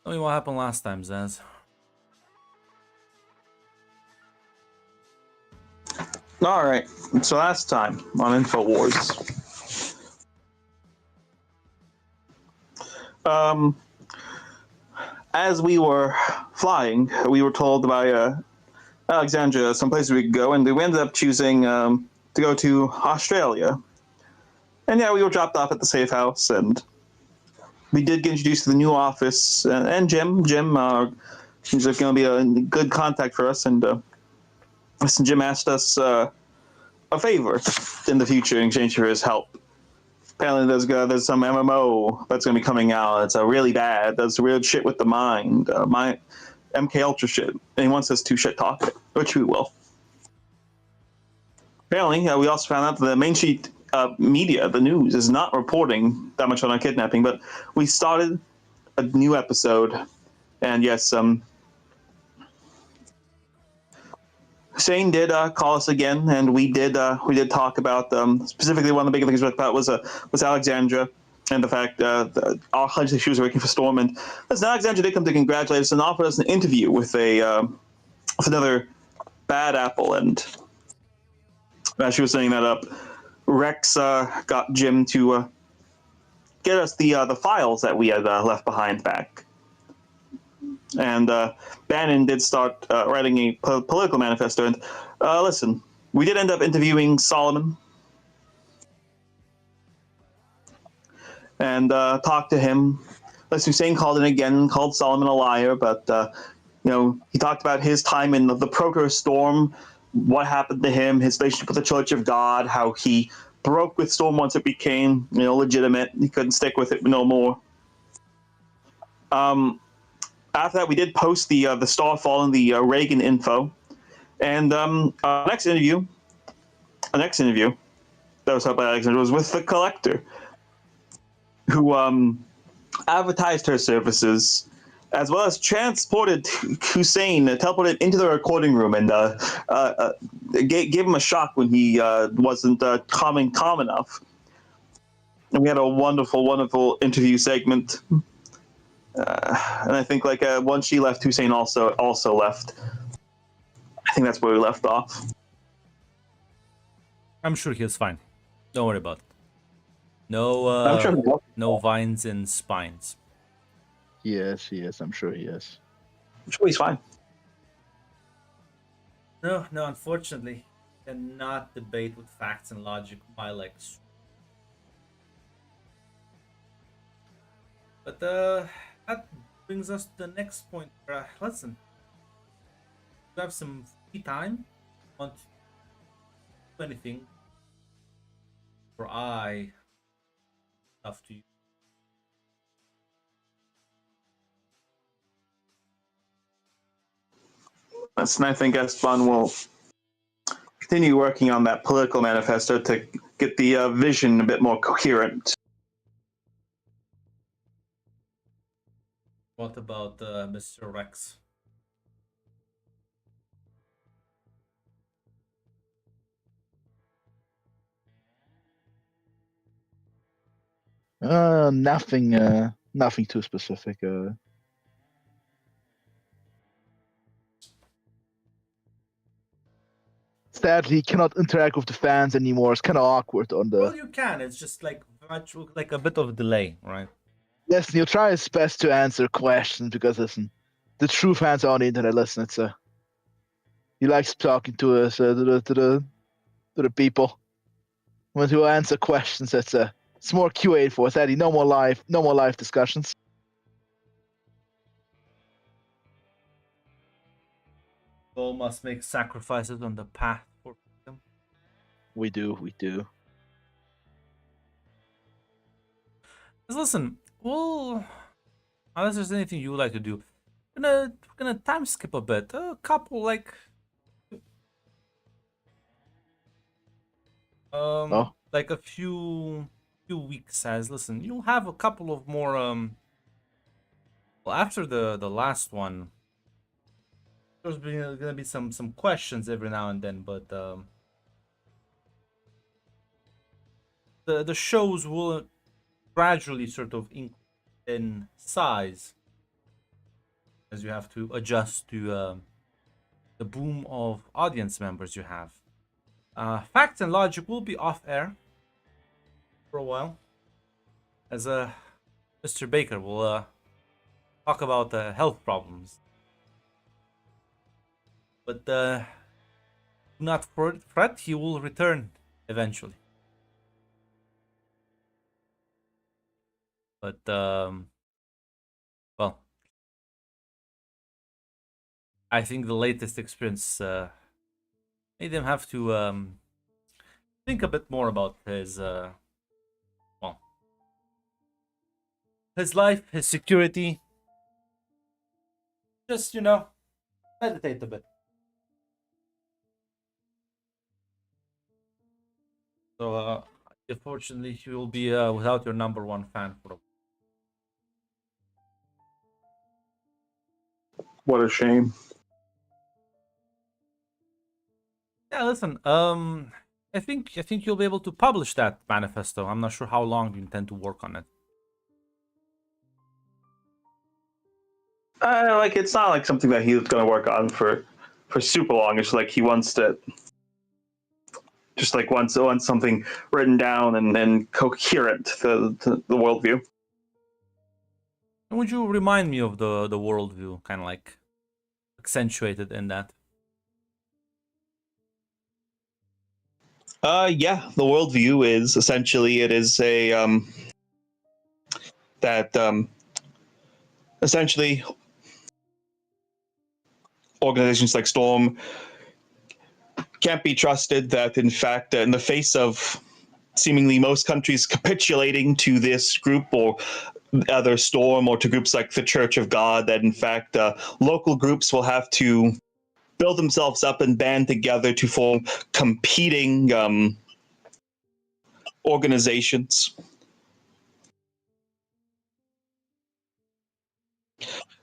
Tell me what happened last time, Zaz. All right. So last time on Infowars, um, as we were flying, we were told by Alexandria some places we could go, and we ended up choosing to go to Australia. And yeah, we were dropped off at the safe house, and we did get introduced to the new office and Jim. Jim seems like going to be a good contact for us, and listen, Jim asked us a favor in the future in exchange for his help. Apparently, there's some MMO that's going to be coming out. It's really bad. There's weird shit with the mind, MK Ultra shit, and he wants us to shit talk it, which we will. Apparently, we also found out that the main street media, the news, is not reporting that much on our kidnapping. But we started a new episode, and yes, Shane did call us again, and we did talk about specifically one of the big things we talked about was Alexandra and the fact our hunch that she was working for Storm. And listen, Alexandra did come to congratulate us and offer us an interview with with another bad apple. And as she was setting that up, Rex got Jim to get us the files that we had left behind back. And Bannon did start writing a political manifesto. And listen, we did end up interviewing Solomon and talked to him. Listen, Hussein called in again, called Solomon a liar, but he talked about his time in the Proto Storm, what happened to him, his relationship with the Church of God, how he broke with Storm once it became legitimate. He couldn't stick with it no more. After that, we did post the Starfall and the Reagan info, and our next interview that was held by Alexandra was with the Collector, who advertised her services, as well as transported Hussein, teleported into the recording room, and gave him a shock when he wasn't calm enough. And we had a wonderful, wonderful interview segment. And I think once she left, Hussein also left. I think that's where we left off. I'm sure he's fine. Don't worry about it. No, I'm sure no vines and spines. Yes, I'm sure he is. he's fine. No, unfortunately, cannot debate with facts and logic my legs. But that brings us to the next point. Listen, you have some free time. Want to do anything? Or I have to. And I think Esteban will continue working on that political manifesto to get the vision a bit more coherent. What about Mr. Rex? Nothing too specific. Sadly, cannot interact with the fans anymore. It's kind of awkward on the. Well, you can. It's just like a bit of delay, right? Listen, he'll try his best to answer questions because listen, the true fans are on the internet. Listen, he likes talking to us to the people. When he'll answer questions, it's more QA for us. Eddie, no more live discussions. All must make sacrifices on the path for freedom. We do. Just listen, well, unless there's anything you would like to do, we're gonna time skip a bit. A couple like like a few weeks. As listen, you'll have a couple of more well, after the last one, there's gonna be some questions every now and then, but the shows will gradually sort of increase in size as you have to adjust to the boom of audience members you have. Facts and logic will be off air for a while, as Mr. Baker will talk about health problems. But do not fret, he will return eventually. But well, I think the latest experience made him have to think a bit more about his well, his life, his security. Just, meditate a bit. So unfortunately, you will be without your number one fan for a. What a shame. Yeah, listen. I think you'll be able to publish that manifesto. I'm not sure how long you intend to work on it. Like it's not like something that he's going to work on for super long. It's like he wants to just like wants something written down and coherent to the worldview. Would you remind me of the worldview, kind of like accentuated in that? Yeah, the worldview is essentially it is a that essentially organizations like Storm can't be trusted. That in fact, in the face of seemingly most countries capitulating to this group or other Storm or to groups like the Church of God, that in fact local groups will have to build themselves up and band together to form competing organizations.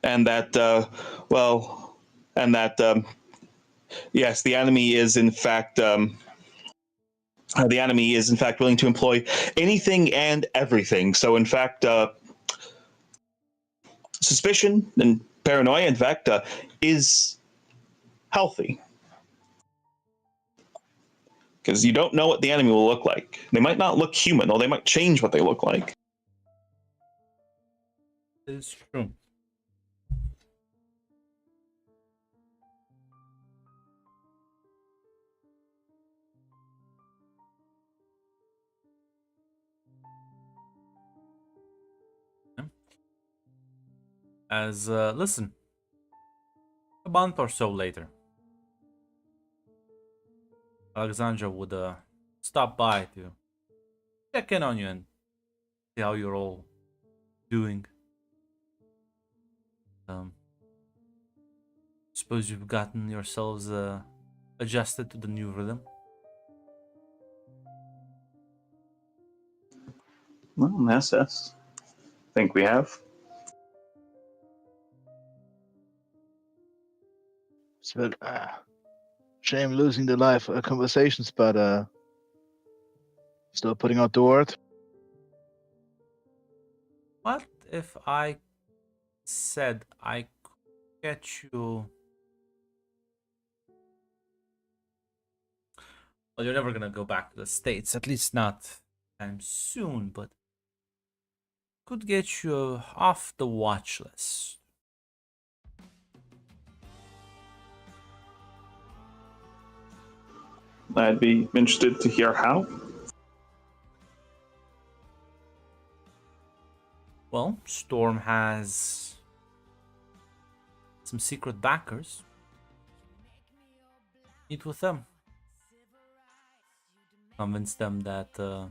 And that, yes, the enemy is in fact willing to employ anything and everything. So in fact, suspicion and paranoia, in fact, is healthy. Because you don't know what the enemy will look like. They might not look human, or they might change what they look like. It's true. As listen, a month or so later, Alexandra would stop by to check in on you and see how you're all doing. Suppose you've gotten yourselves adjusted to the new rhythm. Well, yes, I think we have. It's a bit shame losing the live conversations, but still putting out the word. What if I said I could get you? Well, you're never gonna go back to the States, at least not anytime soon, but could get you off the watch list. I'd be interested to hear how. Well, Storm has some secret backers. Meet with them. Convince them that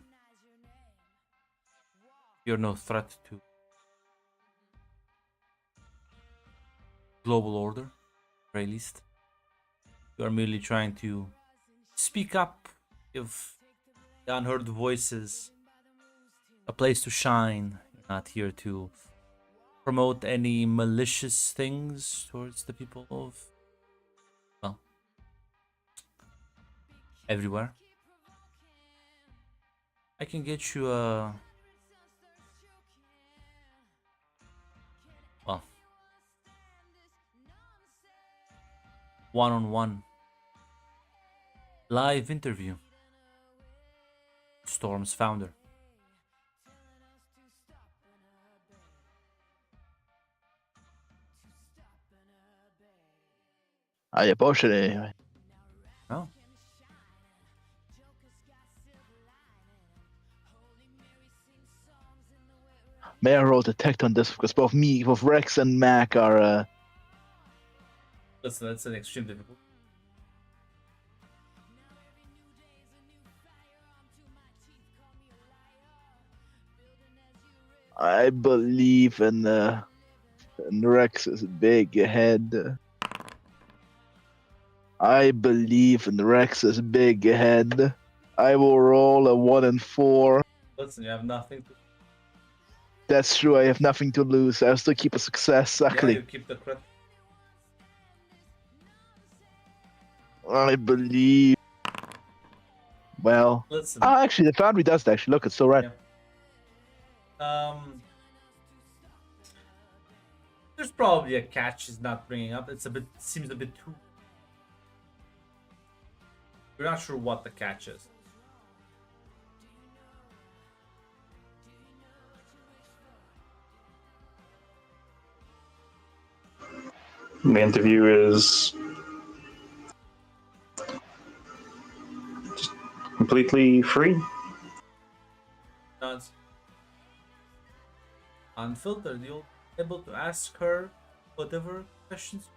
you're no threat to global order, at the very least. You are merely trying to speak up, give the unheard voices a place to shine. You're not here to promote any malicious things towards the people of, well, everywhere. I can get you a, well, one-on-one live interview. Storm's founder. I push it anyway. Oh, May I roll detect on this because both Rex and Mac are. listen, that's an extreme difficult. I believe in Rex's big head. I believe in Rex's big head. I will roll a 1 and 4. Listen, you have nothing to. That's true. I have nothing to lose. I'll still keep a success. Yeah, Exactly. you keep the credit. I believe. Well, Listen. actually, the Foundry does it. Actually, look, it's so right. Yeah. There's probably a catch he's not bringing up. Seems a bit too. We're not sure what the catch is. The interview is just completely free. No, it's unfiltered. You'll be able to ask her whatever questions.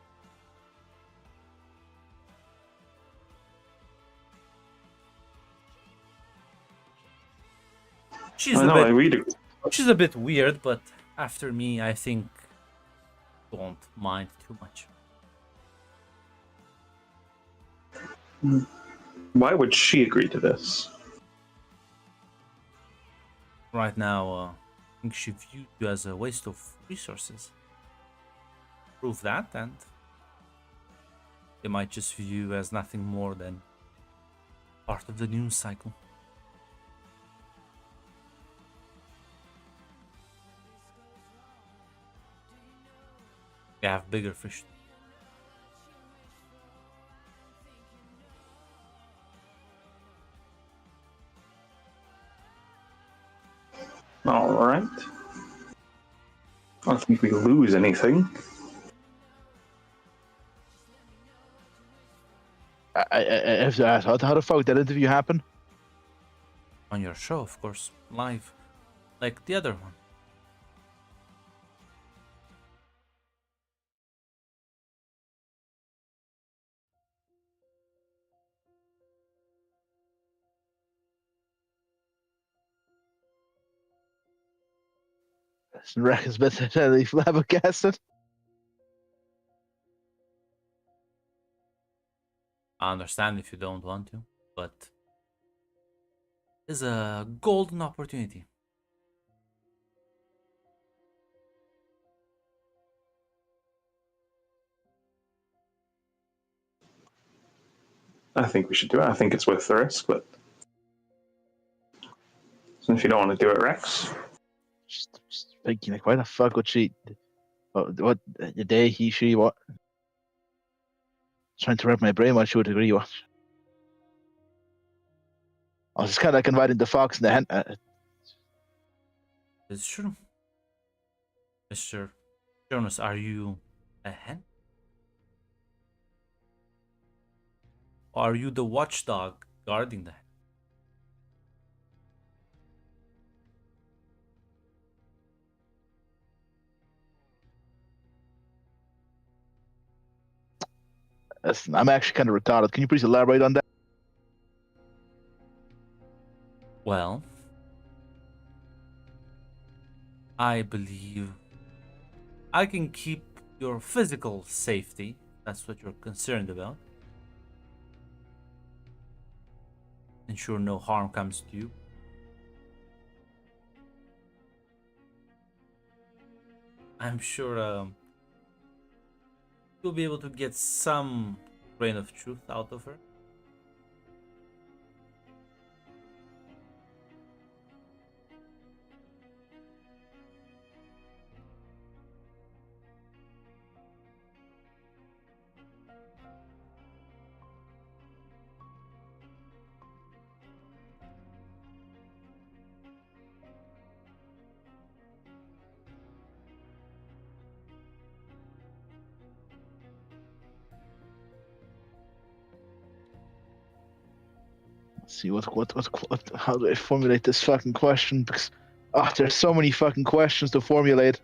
She's I know, I read it. she's a bit weird, but after me, I think won't mind too much. Why would she agree to this? Right now, I think she viewed you as a waste of resources. Prove that, and they might just view you as nothing more than part of the news cycle. They have bigger fish. Alright. I don't think we lose anything. I have to ask, how the fuck did that interview happen? On your show, of course, live, like the other one. Rex been totally flabbergasted. I understand if you don't want to, but it's a golden opportunity. I think we should do it. I think it's worth the risk, but so if you don't want to do it, Rex. Just thinking, like, why the fuck would she? What the day he, she, what? Trying to wrap my brain what she would agree with. I was just kind of like inviting the fox and the hen. It's true. Mr. Jonas, are you a hen? Or are you the watchdog guarding the hen? Listen, I'm actually kind of retarded. Can you please elaborate on that? Well, I believe I can keep your physical safety. That's what you're concerned about. Ensure no harm comes to you. I'm sure you'll be able to get some grain of truth out of her. see what how do I formulate this fucking question? Because there's so many fucking questions to formulate.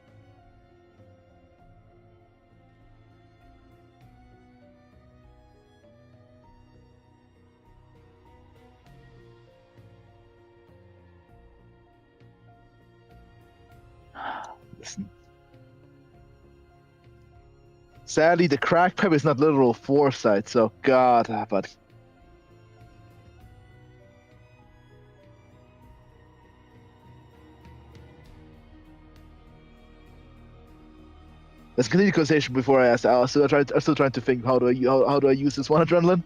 Listen. Sadly, the crack pipe is not literal foresight, so God, but let's continue the conversation before I ask Alice. I'm still trying to think how do I use this one adrenaline?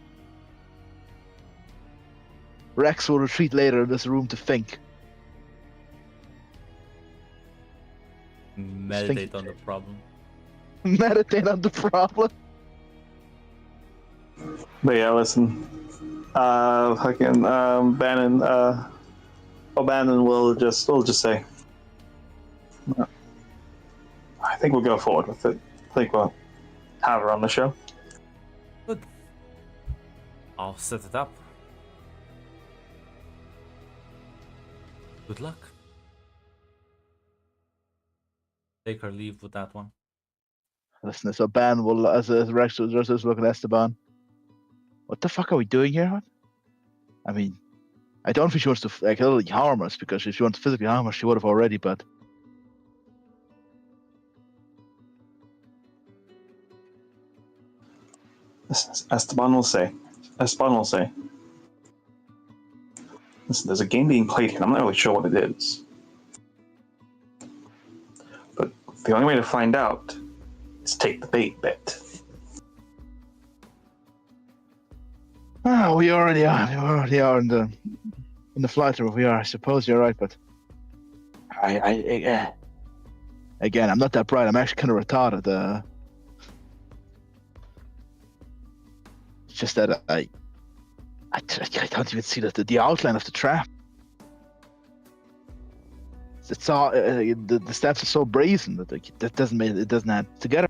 Rex will retreat later in this room to think. Meditate on the problem. Meditate on the problem. But yeah, listen. Bannon. O'Bannon will just say. I think we'll go forward with it. I think we'll have her on the show. Good. I'll set it up. Good luck. Take her leave with that one. Listen, so Ban will, as Rex is looking at Esteban. What the fuck are we doing here, hon? I mean, I don't think she wants to literally harm us, because if she wants to physically harm us, she would have already, but... Esteban will say. Listen, there's a game being played here. I'm not really sure what it is. But the only way to find out is take the bait bet. We already are in the flight room. We are. I suppose you're right, but I again, I'm not that bright. I'm actually kind of retarded. It's just that I don't even see the outline of the trap. It's all the steps are so brazen that that doesn't add together.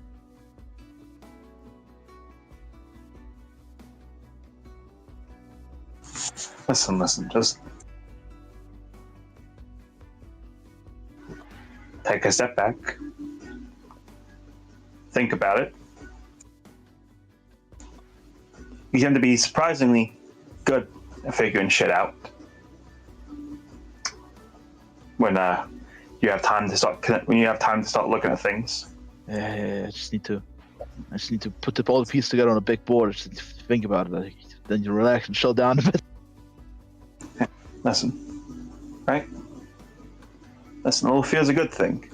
Listen, just take a step back. Think about it. You tend to be surprisingly good at figuring shit out when you have time to start looking at things. Yeah, I just need to put all the pieces together on a big board. Just think about it. Then you relax and shut down a bit. Listen, right? Listen, all fear's a good thing.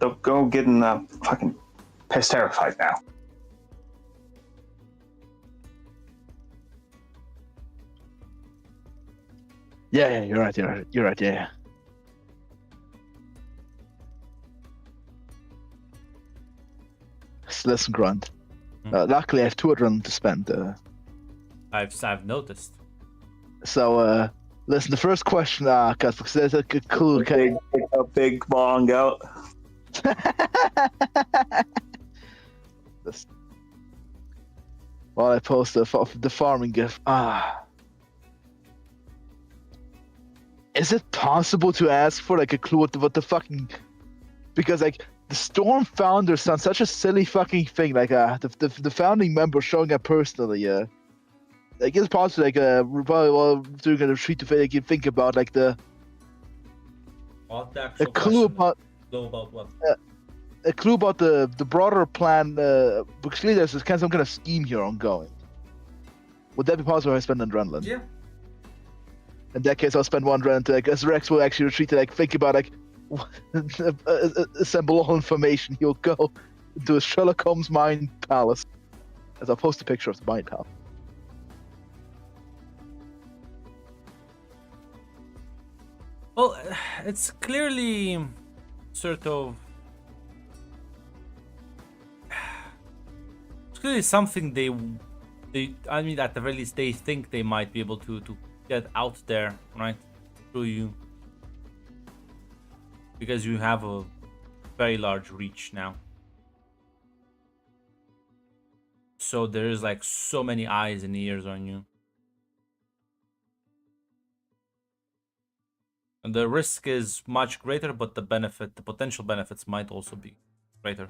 Don't go getting fucking piss terrified now. Yeah, you're right. You're right. Yeah. Listen, Grant. Luckily, I have 2 adrenaline to spend. I've noticed. So, listen. The first question, because there's a clue. Okay. A big bong out. While I post the farming gif. Is it possible to ask for like a clue what the fucking? Because like the Storm founder sounds such a silly fucking thing. Like the founding member showing up personally. Like it's possible like probably while doing a retreat to think about like the. What the actual clue question? about what? a clue about the broader plan. Because clearly there's some kind of scheme here ongoing. Would that be possible if I spend adrenaline? Yeah. In that case, I'll spend 1 adrenaline to as Rex will actually retreat to think about assemble all information. He'll go into a Sherlock Holmes mind palace. As I'll post a picture of the mind palace. Well, it's clearly sort of. It's clearly something they. I mean, at the very least, they think they might be able to get out there, right? Through you. Because you have a very large reach now. So there's like so many eyes and ears on you. And the risk is much greater, but the potential benefits might also be greater.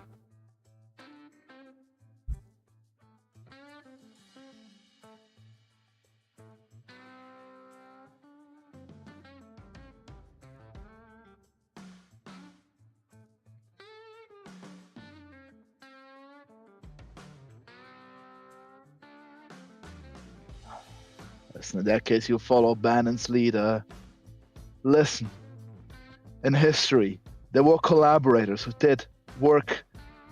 Listen, in that case, you follow Bannon's lead. Listen, in history, there were collaborators who did work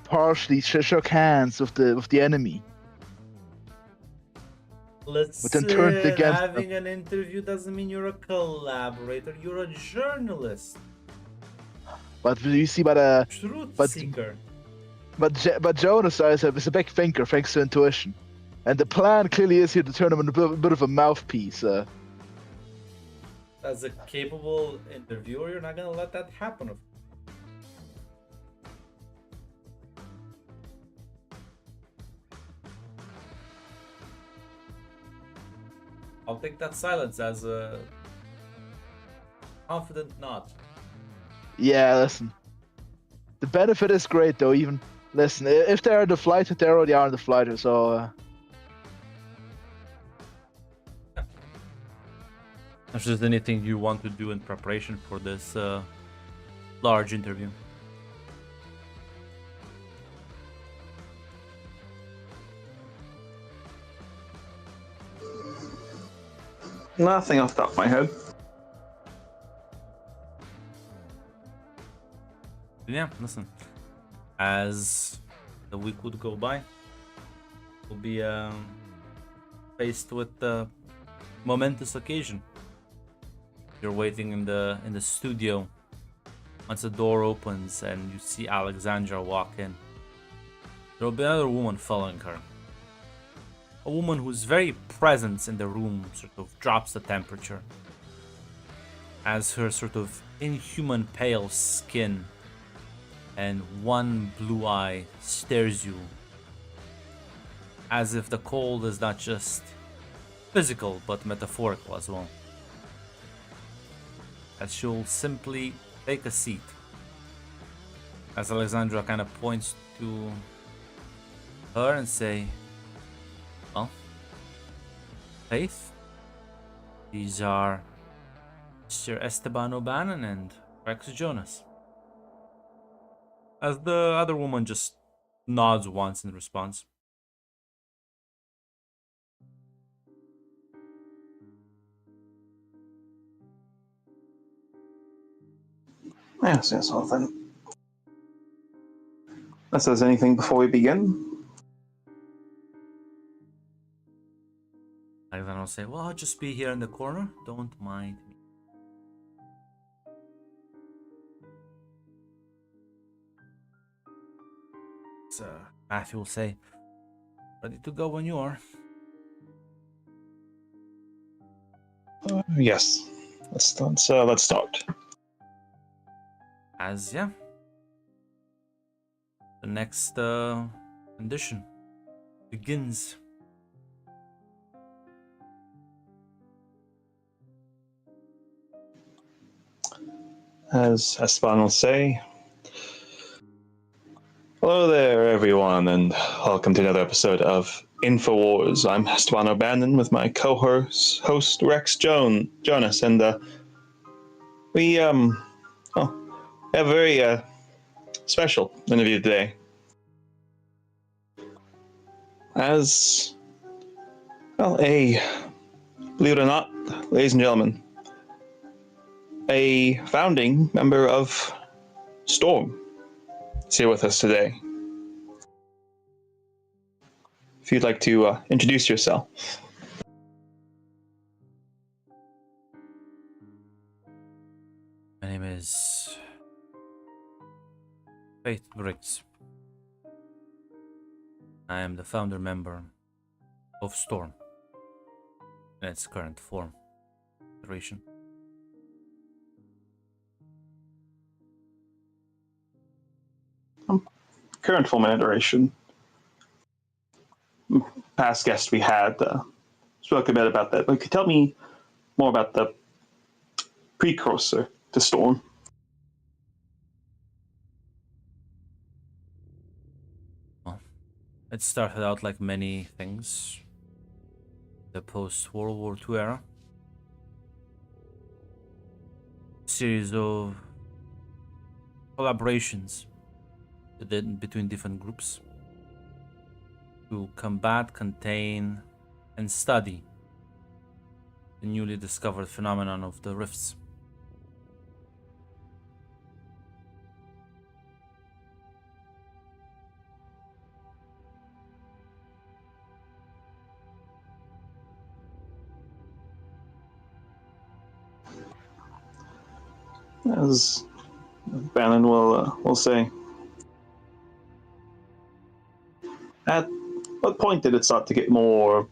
partially, shook hands with the enemy, but then turned Listen, against them. having an interview doesn't mean you're a collaborator. You're a journalist, But you see, but truth but- seeker. but Jonas is a big thinker thanks to intuition, and the plan clearly is here to turn him into a bit of a mouthpiece. As a capable interviewer, you're not gonna let that happen. I'll take that silence as a confident nod. Yeah, listen. The benefit is great, though. Even listen, if they're the flighter, they already are the flighter. So If there's anything you want to do in preparation for this large interview. Nothing off the top of my head. Yeah, listen. As the week would go by, we'll be faced with the momentous occasion. You're waiting in the studio. Once the door opens and you see Alexandra walk in, there will be another woman following her. A woman whose very presence in the room sort of drops the temperature, as her sort of inhuman pale skin and one blue eye stares you, as if the cold is not just physical but metaphorical as well. As she'll simply take a seat, as Alexandra kind of points to her and say, well, Faith, these are Mr. Esteban O'Bannon and Rex Jonas. As the other woman just nods once in response. Yes, well then. Unless there's anything before we begin. Alexandra will say, well, I'll just be here in the corner. Don't mind me. So Matthew will say, ready to go when you are. Yes. Let's start. As yeah, the next condition begins. As Esteban will say, hello there, everyone, and welcome to another episode of InfoWars. I'm Esteban O'Bannon with my co-host Rex Jonas, and we have a very special interview today. As well, believe it or not, ladies and gentlemen, a founding member of Storm is here with us today. If you'd like to introduce yourself. My name is Faith Briggs. I am the founder member of Storm in its current form. Iteration. Current form and iteration. Past guest we had spoke a bit about that. But could you tell me more about the precursor to Storm. Well, it started out like many things. The post-World War II era. Series of collaborations between different groups to combat, contain, and study the newly discovered phenomenon of the rifts. As Bannon will say. At what point did it start to get more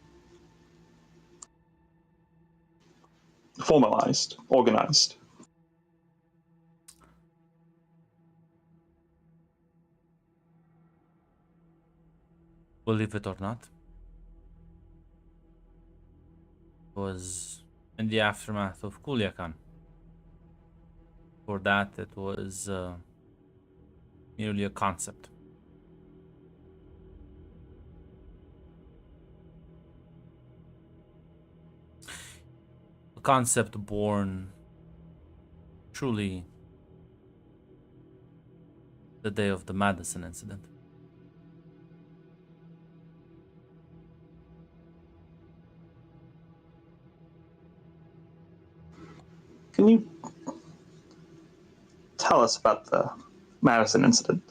formalized, organized? Believe it or not, was in the aftermath of Kulyakan. For that, it was merely a concept. A concept born truly the day of the Madison incident. Can you tell us about the Madison incident?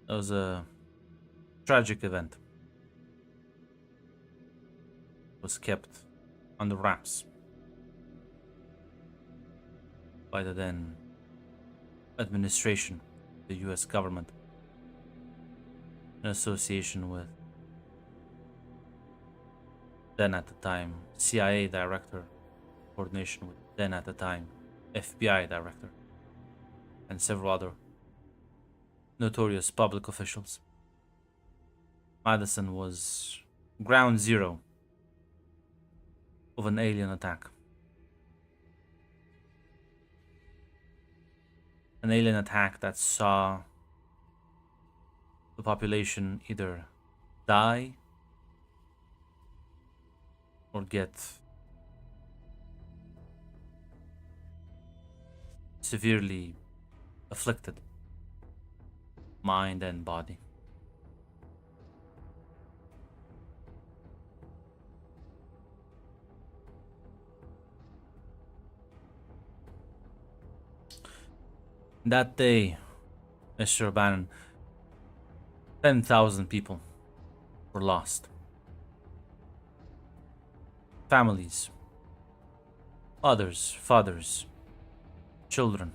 It was a tragic event. It was kept under wraps by the then administration, the US government, in association with then at the time CIA director, coordination with then at the time FBI director, and several other notorious public officials. Madison was ground zero of an alien attack. An alien attack that saw the population either die or get severely afflicted, mind and body. That day, Mr. Bannon, 10,000 people were lost. Families, mothers, fathers, children,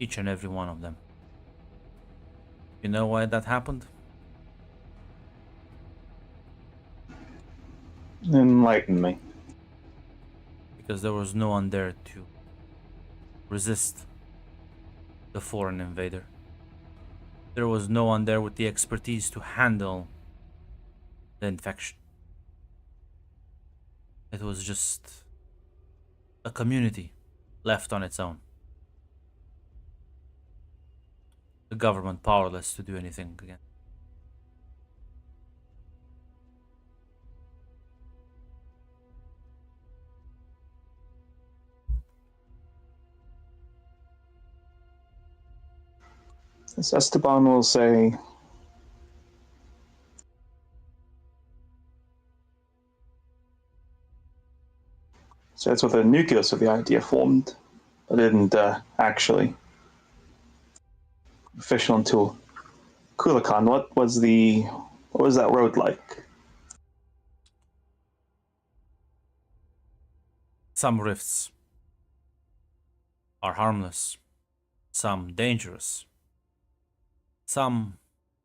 each and every one of them. You know why that happened? Enlighten me. Because there was no one there to resist the foreign invader. There was no one there with the expertise to handle the infection. It was just a community left on its own. The government powerless to do anything again. As Esteban will say, so that's where the nucleus of the idea formed, but didn't actually official until Kulakan. What was that road like? Some rifts are harmless, some dangerous. Some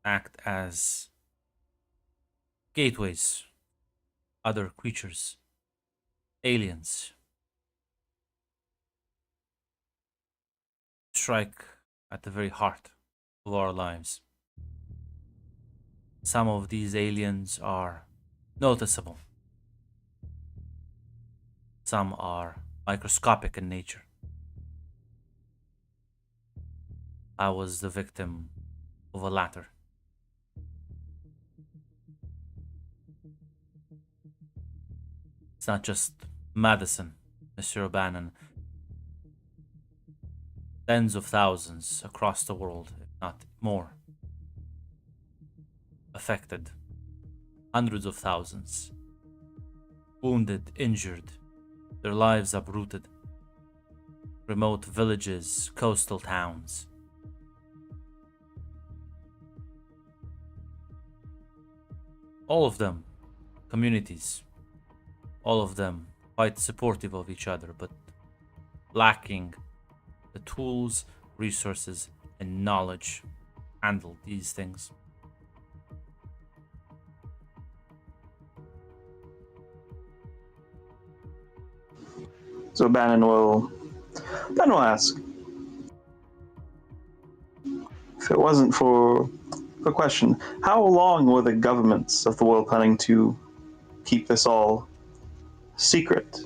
act as gateways, other creatures, aliens, strike at the very heart of our lives. Some of these aliens are noticeable. Some are microscopic in nature. I was the victim of a latter. It's not just Madison, Mr. O'Bannon. Tens of thousands across the world, if not more, affected. Hundreds of thousands. Wounded, injured, their lives uprooted. Remote villages, coastal towns. All of them communities. All of them quite supportive of each other, but lacking the tools, resources, and knowledge to handle these things. So Bannon will ask, if it wasn't for the question, how long were the governments of the world planning to keep this all secret?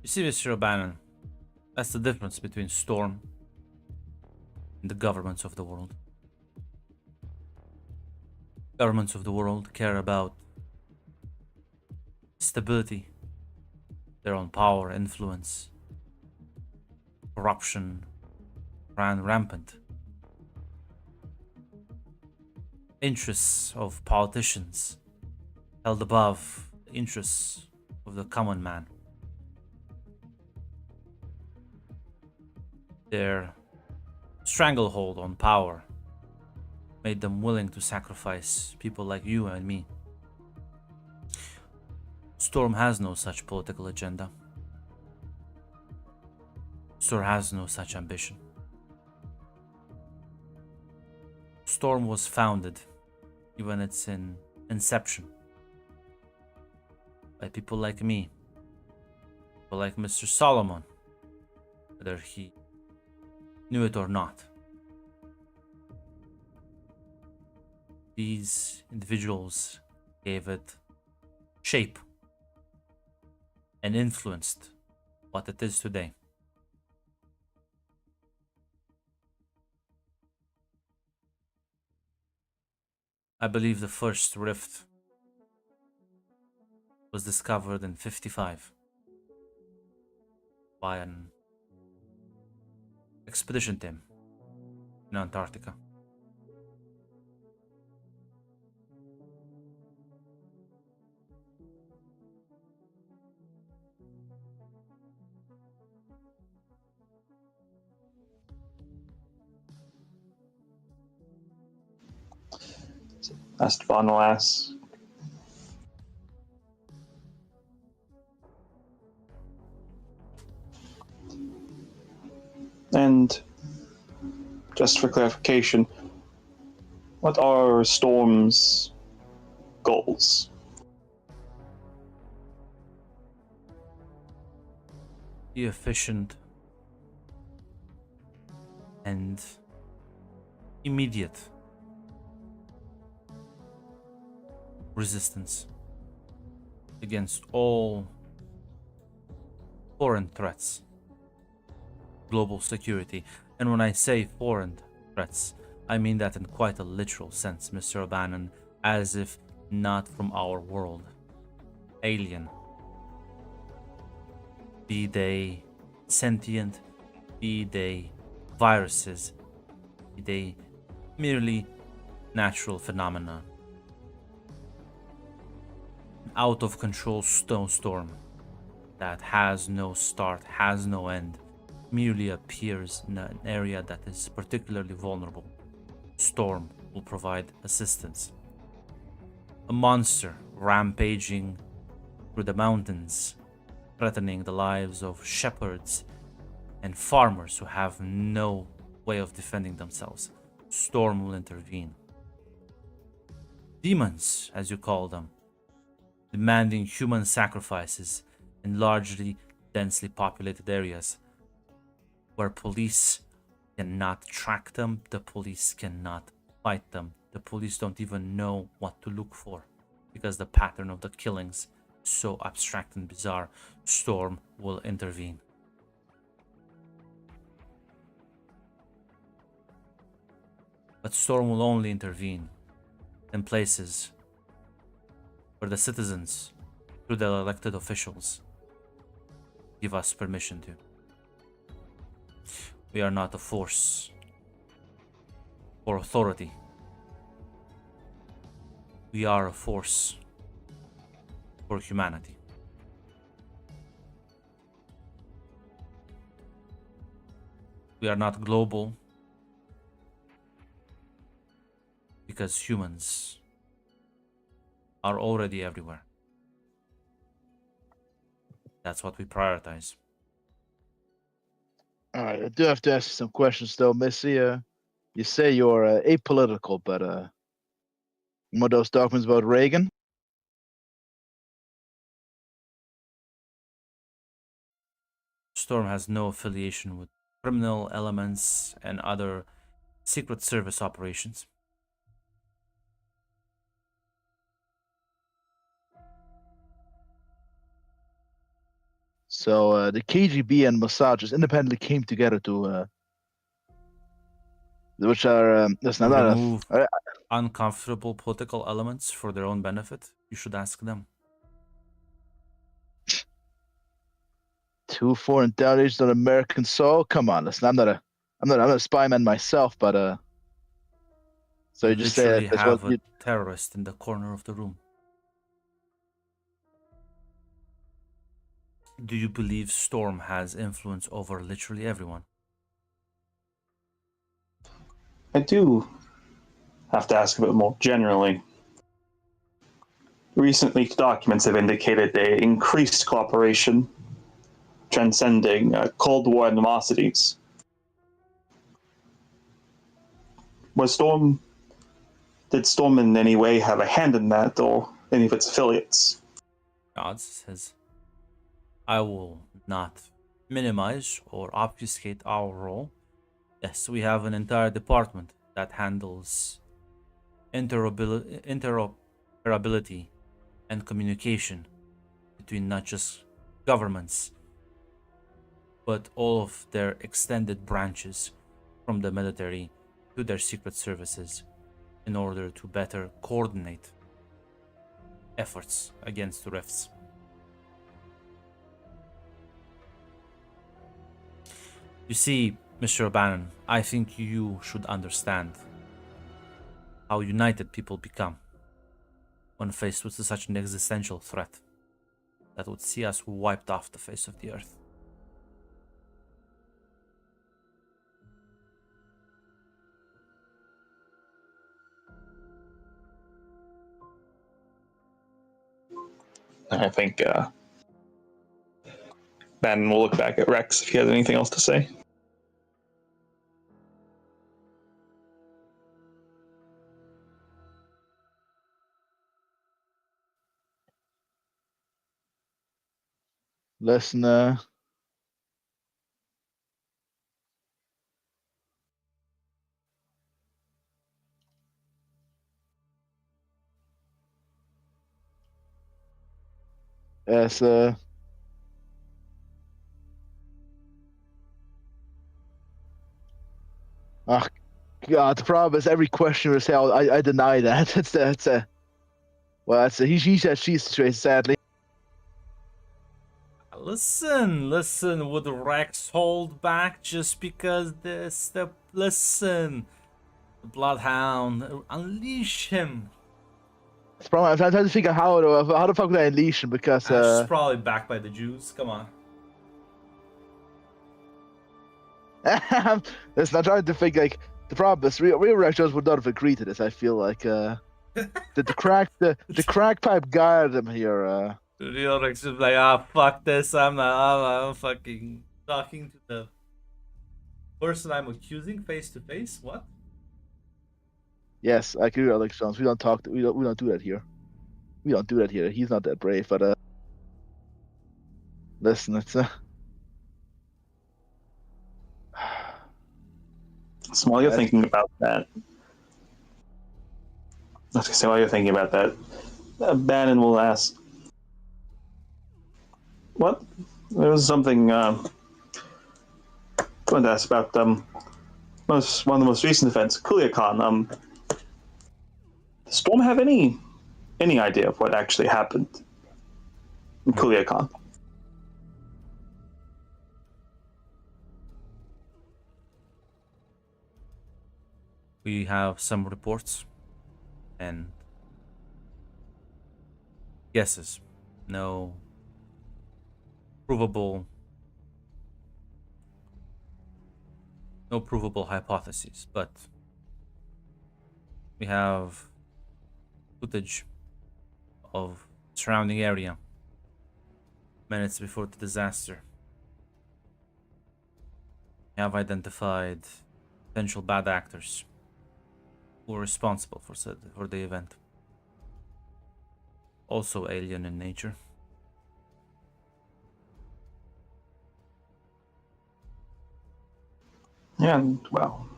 You see, Mr. O'Bannon, that's the difference between Storm and the governments of the world. Governments of the world care about stability, their own power, influence. Corruption ran rampant. Interests of politicians held above the interests of the common man. Their stranglehold on power made them willing to sacrifice people like you and me. Storm has no such political agenda. Storm has no such ambition. Storm was founded, even its inception, by people like me, people like Mr. Solomon, whether he knew it or not. These individuals gave it shape and influenced what it is today. I believe the first rift was discovered in 55 by an expedition team in Antarctica. Esteban will ask. And just for clarification, what are Storm's goals? Be efficient and immediate resistance against all foreign threats, global security. And when I say foreign threats, I mean that in quite a literal sense, Mr. O'Bannon, as if not from our world. Alien. Be they sentient, be they viruses, be they merely natural phenomena. Out of control snowstorm that has no start, has no end, merely appears in an area that is particularly vulnerable. Storm will provide assistance. A monster rampaging through the mountains, threatening the lives of shepherds and farmers who have no way of defending themselves. Storm will intervene. Demons, as you call them, demanding human sacrifices in largely densely populated areas where police cannot track them, the police cannot fight them, the police don't even know what to look for because the pattern of the killings is so abstract and bizarre. Storm will intervene. But Storm will only intervene in places where the citizens, through their elected officials, give us permission to. We are not a force for authority. We are a force for humanity. We are not global because humans are already everywhere. That's what we prioritize. All right, I do have to ask you some questions, though, Missy. You say you're apolitical, but one of those documents about Reagan? Storm has no affiliation with criminal elements and other Secret Service operations. So the KGB and Mossad just independently came together to, which are listen, I'm not Remove uncomfortable political elements for their own benefit. You should ask them. two foreign intelligence on American soil. Come on, listen, I'm not a spy man myself, but so you just say literally that as have well. a terrorist in the corner of the room. Do you believe Storm has influence over literally everyone? I do have to ask a bit more generally. Recent leaked documents have indicated a increased cooperation transcending Cold War animosities. Did Storm in any way have a hand in that, or any of its affiliates? Gods says, I will not minimize or obfuscate our role. Yes, we have an entire department that handles interoperability and communication between not just governments, but all of their extended branches, from the military to their secret services, in order to better coordinate efforts against the rifts. You see, Mr. O'Bannon, I think you should understand how united people become when faced with such an existential threat that would see us wiped off the face of the earth. I think Ben will look back at Rex if he has anything else to say. Listen, as oh God, the problem is every question was held. I deny that. That's a well, that's a he said she situation. Sadly, Listen, would Rex hold back just because listen, the Bloodhound, unleash him. it's problem. I'm trying to figure out how the fuck would I unleash him because She's probably backed by the Jews, come on. listen, I'm trying to think like the problem is real Rex Jones would not have agreed to this. I feel like the crack pipe guard him here. Real Rex is like, fuck this, I'm fucking talking to the person I'm accusing face to face. What? Yes, I agree with Alex Jones. We don't do that here. We don't do that here. He's not that brave, but listen, it's So while you're thinking about that, I was gonna say while you're thinking about that, Bannon will ask, "What? There was something I wanted to ask about one of the most recent events, Kuliakan. Does Storm have any idea of what actually happened in Kuliakan?" We have some reports and guesses. No provable hypotheses, but we have footage of surrounding area minutes before the disaster. We have identified potential bad actors who were responsible for the event. Also alien in nature. Yeah, well,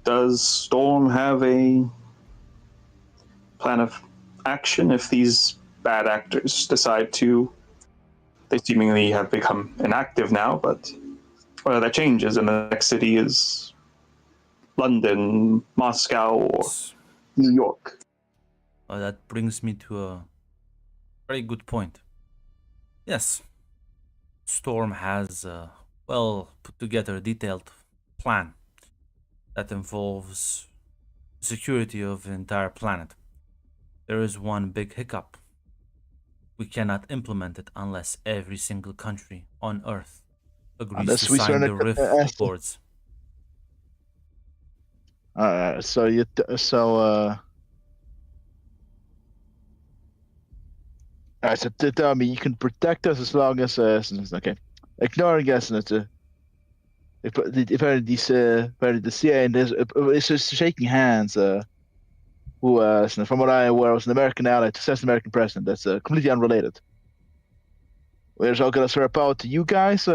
does Storm have a plan of action if these bad actors decide to? They seemingly have become inactive now, but whether that changes and the next city is London, Moscow, or New York. That brings me to a very good point. Yes, Storm has a well put together detailed plan that involves security of the entire planet. There is one big hiccup. We cannot implement it unless every single country on Earth agrees Unless to we sign sign the a- Rift a- Accords. so you alright, so tell me, you can protect us as long as okay, ignoring us, and if the CIA is just shaking hands. Who from what I'm aware was an American ally to an American president. That's completely unrelated. We're just all gonna swear power to you guys.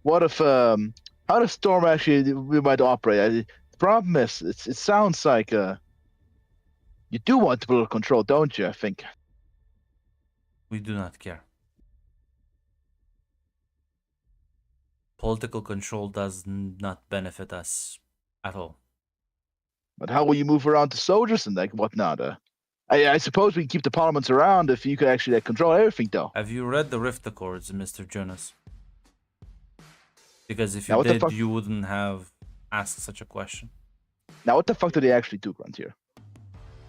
What if how does Storm actually we might operate? The problem is it sounds like you do want political control, don't you? I think. We do not care. Political control does not benefit us at all. But how will you move around the soldiers and like whatnot? I suppose we can keep the parliaments around if you could actually control everything, though. Have you read the Rift Accords, Mr. Jonas? Because if Now, you what the did, fuck- you wouldn't have asked such a question. Now, what the fuck do they actually do, Gruntier?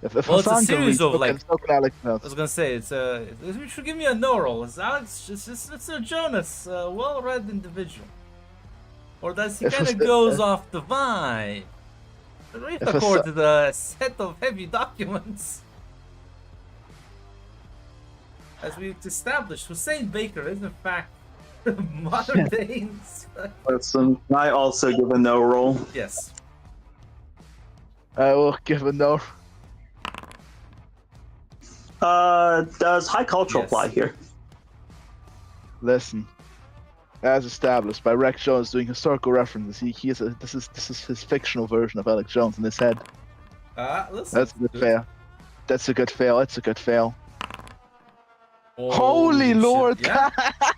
If Well, it's a Hassan can series read, of, so like- so can Alex I was gonna say you should give me a no roll. Is Alex it's Mr. Jonas a well-read individual, or does he If kind of it's- goes off the vibe? The Rift If Accords is a set of heavy documents. As we've established, Hussein Baker is in fact modern day. Listen, I also give a no roll. Yes. I will give a no. Does high culture Yes. apply here? Listen, as established by Rex Jones doing historical references, this is his fictional version of Alex Jones in his head. Listen. That's a good fail. That's a good fail. That's a good fail. Holy Holy shit. Lord! Yeah,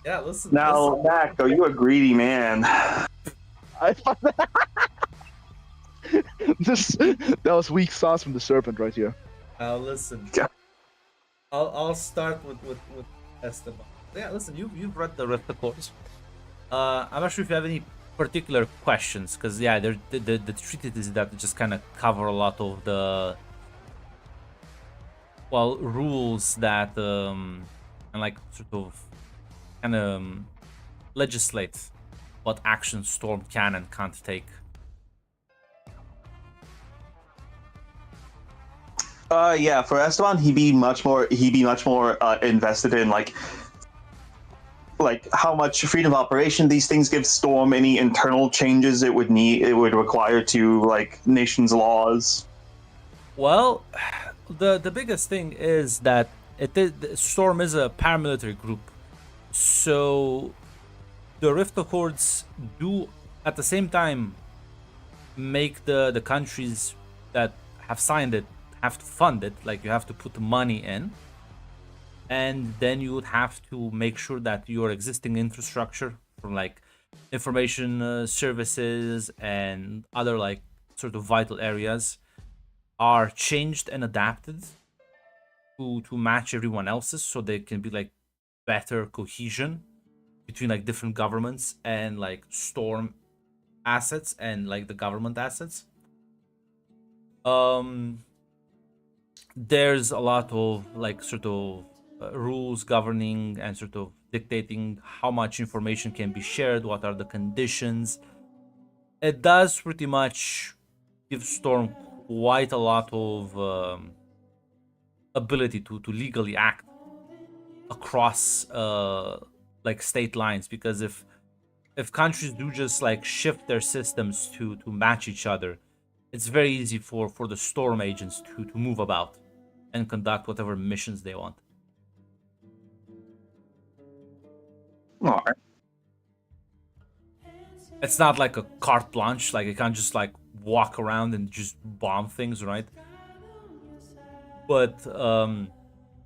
yeah. Listen. Now, listen. Mac, are you a greedy man? I thought that was weak sauce from the serpent right here. Listen. Yeah. I'll start with Esteban. Yeah, listen. You've read the Rift Accords. I'm not sure if you have any particular questions, because yeah, the treatises that just kind of cover a lot of the rules that and like sort of kind of legislate what action Storm can and can't take. Yeah, for Esteban, he'd be much more invested in like like how much freedom of operation these things give Storm, any internal changes it would require to like nations' laws. Well, the biggest thing is that Storm is a paramilitary group, so the Rift Accords do at the same time make the countries that have signed it have to fund it. Like you have to put money in, and then you would have to make sure that your existing infrastructure from like information services and other like sort of vital areas are changed and adapted to match everyone else's, so there can be like better cohesion between like different governments and like Storm assets and like the government assets. There's a lot of like sort of rules governing and sort of dictating how much information can be shared, what are the conditions. It does pretty much give Storm quite a lot of ability to legally act across like state lines, because if countries do just like shift their systems to match each other, it's very easy for the Storm agents to move about and conduct whatever missions they want. All right. It's not like a carte blanche, like you can't just like walk around and just bomb things, right? But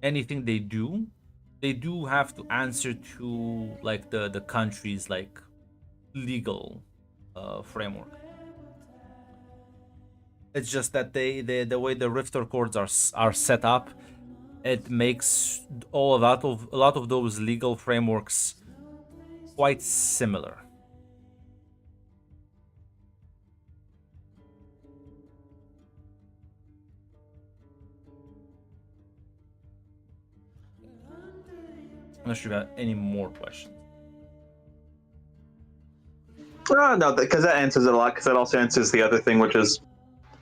anything they do have to answer to like the country's like legal framework. It's just that the way the Rift Accords are set up, it makes a lot of those legal frameworks quite similar. Unless you got any more questions. No, because that answers it a lot. Because that also answers the other thing, which is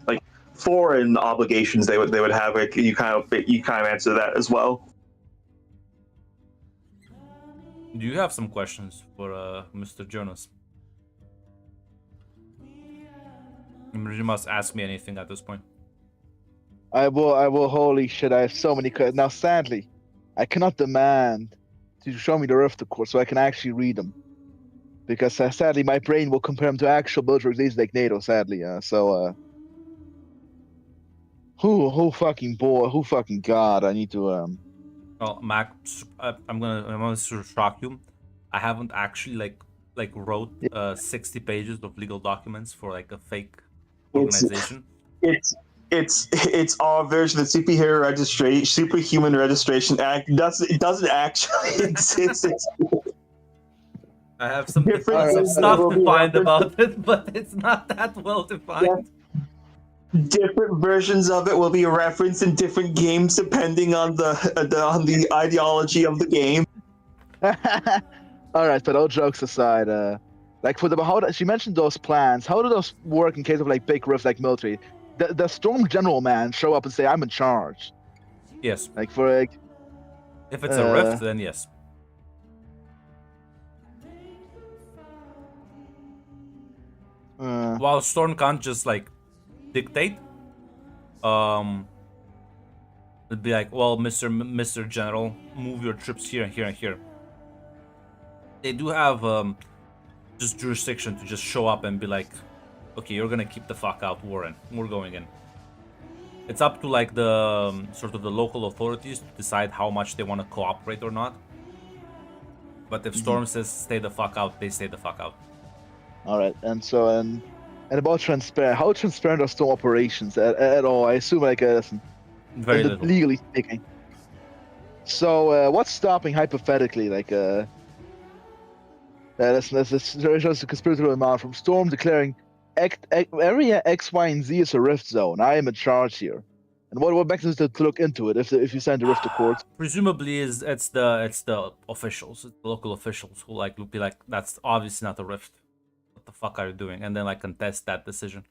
like foreign obligations they would have. Like, you kind of answer that as well. Do you have some questions for Mr. Jonas? You must ask me anything at this point. I will. Holy shit! I have so many questions now. Sadly, I cannot demand to show me the Rift Accord so I can actually read them, because sadly my brain will compare them to actual military releases like NATO. Sadly, who fucking god? I need to Well, Mac, I'm gonna sort of shock you. I haven't actually like wrote 60 pages of legal documents for like a fake organization. It's our version of Superhuman Registration Act. It doesn't actually exist. I have some Different stuff defined about it, but it's not that well defined. Different versions of it will be referenced in different games depending on the ideology of the game. All right, but all jokes aside, like for she mentioned those plans. How do those work in case of like big rift, like military? The Storm General man show up and say, "I'm in charge." Yes. Like for like, if it's a rift, then yes. While Storm can't just like dictate, it'd be like, well, Mr. General, move your troops here and here and here. They do have just jurisdiction to just show up and be like, okay, you're gonna keep the fuck out, Warren. We're going in. It's up to like the sort of the local authorities to decide how much they want to cooperate or not. But if Storm says stay the fuck out, they stay the fuck out. All right, and about transparent. How transparent are Storm operations at all? I assume like very little, legally speaking. So what's stopping hypothetically like there's just a conspiratorial amount from Storm declaring area X, Y, and Z is a rift zone. I am in charge here. And what makes us to look into it if you send the Rift Accords? Presumably it's the officials, it's the local officials who like will be like, that's obviously not a rift. What the fuck are you doing? And then like contest that decision.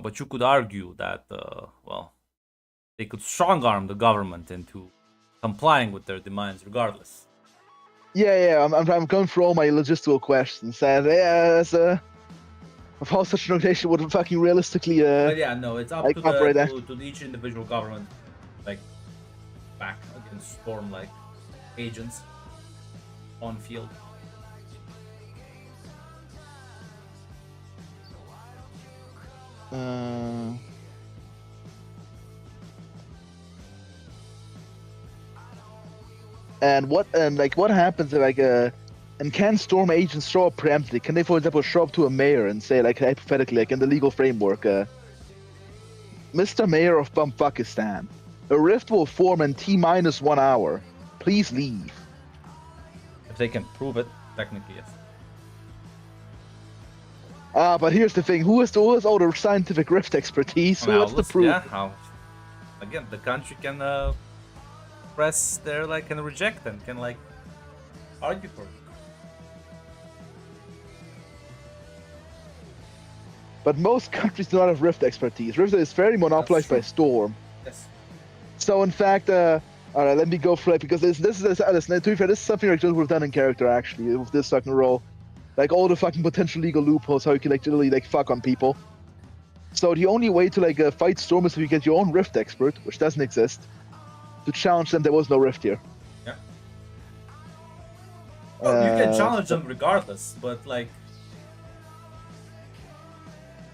But you could argue that well, they could strong arm the government into complying with their demands regardless. Yeah. I'm going through all my logistical questions. And yeah, as of how such an organization would fucking realistically But yeah, no, it's up like to operate that. to each individual government, like back against Storm like agents on field. And what happens if and can Storm agents show up preemptively? Can they, for example, show up to a mayor and say, like, hypothetically, like in the legal framework, Mr. Mayor of Bumfuckistan, a rift will form in T-1 hour. Please leave. If they can prove it, technically yes. But here's the thing: who has all the scientific rift expertise? Who has the proof? Yeah, how? Again, the country can press their like and reject them, can like argue for it. But most countries do not have rift expertise. Rift is very monopolized by Storm. Yes. So in fact, all right, let me go for it because this is to be fair, this is something like Jones would have done in character actually with this fucking role, like all the fucking potential legal loopholes, how you can like literally like fuck on people. So the only way to like fight Storm is if you get your own rift expert, which doesn't exist, to challenge them. There was no rift here. Yeah. Well, you can challenge them regardless, but like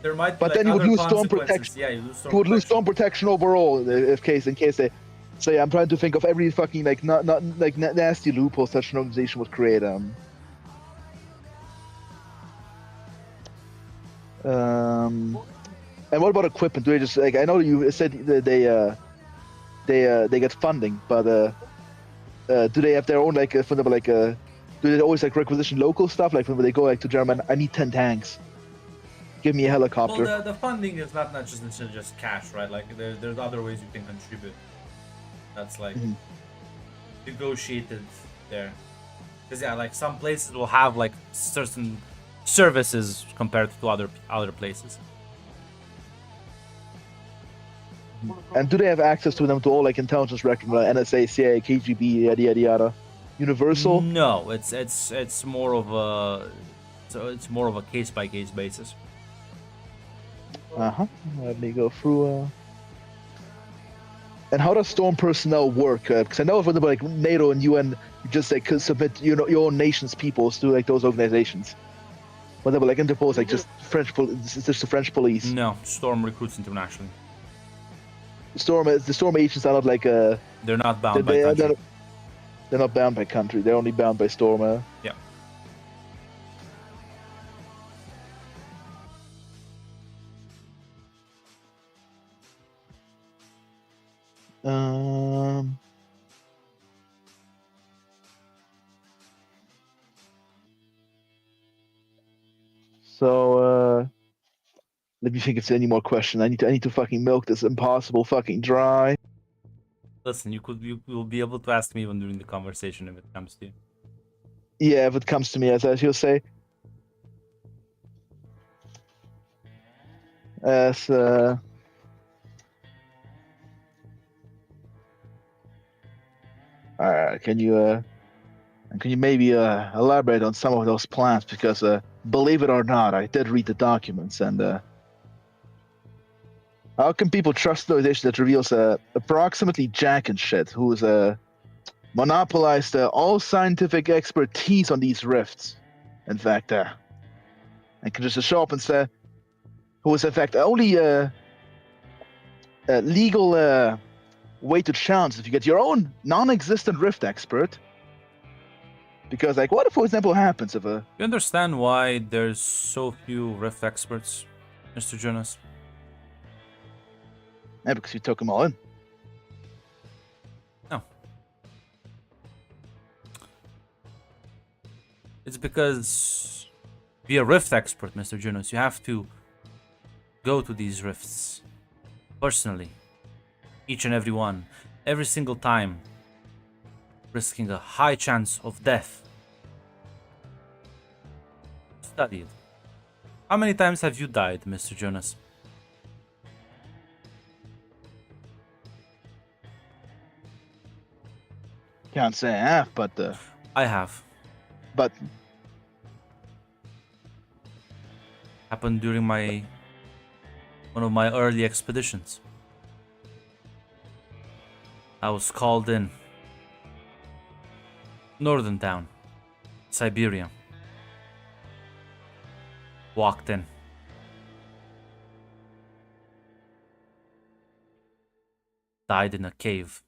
there might be but like then you would other lose Storm consequences. protection. Yeah, you lose Storm You would lose protection. Storm protection overall in case they. So yeah, I'm trying to think of every fucking like not like nasty loophole such an organization would create. And what about equipment? Do they just like I know you said that they get funding, but do they have their own like for example like do they always like requisition local stuff like when they go like to German? I need 10 tanks. Give me a helicopter. Well, the funding is not just necessarily just cash, right? Like there's other ways you can contribute. That's like negotiated there. Because yeah, like some places will have like certain services compared to other places. And do they have access to them to all like intelligence records, like NSA, CIA, KGB, yada yada yada? Universal? No, it's more of a case by case basis. Let me go through. And how does Storm personnel work? Because I know for example, like NATO and UN, you just like could submit your own nation's peoples to like those organizations. Whatever, like Interpol is like just it's just the French police. No, Storm recruits internationally. The Storm agents are not like They're not bound by country. They're not bound by country. They're only bound by Storm. Yeah. So let me think if there's any more questions. I need to fucking milk this impossible fucking dry. Listen, you will be able to ask me even during the conversation if it comes to you. Yeah, if it comes to me, as you'll say. As can you maybe elaborate on some of those plans? Because believe it or not, I did read the documents, and how can people trust an organization that reveals approximately Jack and shit, who's monopolized all scientific expertise on these rifts? In fact, and can just show up and say, who is in fact only legal way to challenge if you get your own non-existent rift expert. Because, like, what if, for example, happens if a... You understand why there's so few rift experts, Mr. Jonas? Yeah, because you took them all in. No. It's because to be a rift expert, Mr. Jonas, you have to go to these rifts personally. Each and every one. Every single time. Risking a high chance of death. Study it. How many times have you died, Mr. Jonas? Can't say I have, I have. but Happened during one of my early expeditions. I was called in. Northern town, Siberia. Walked in. Died in a cave.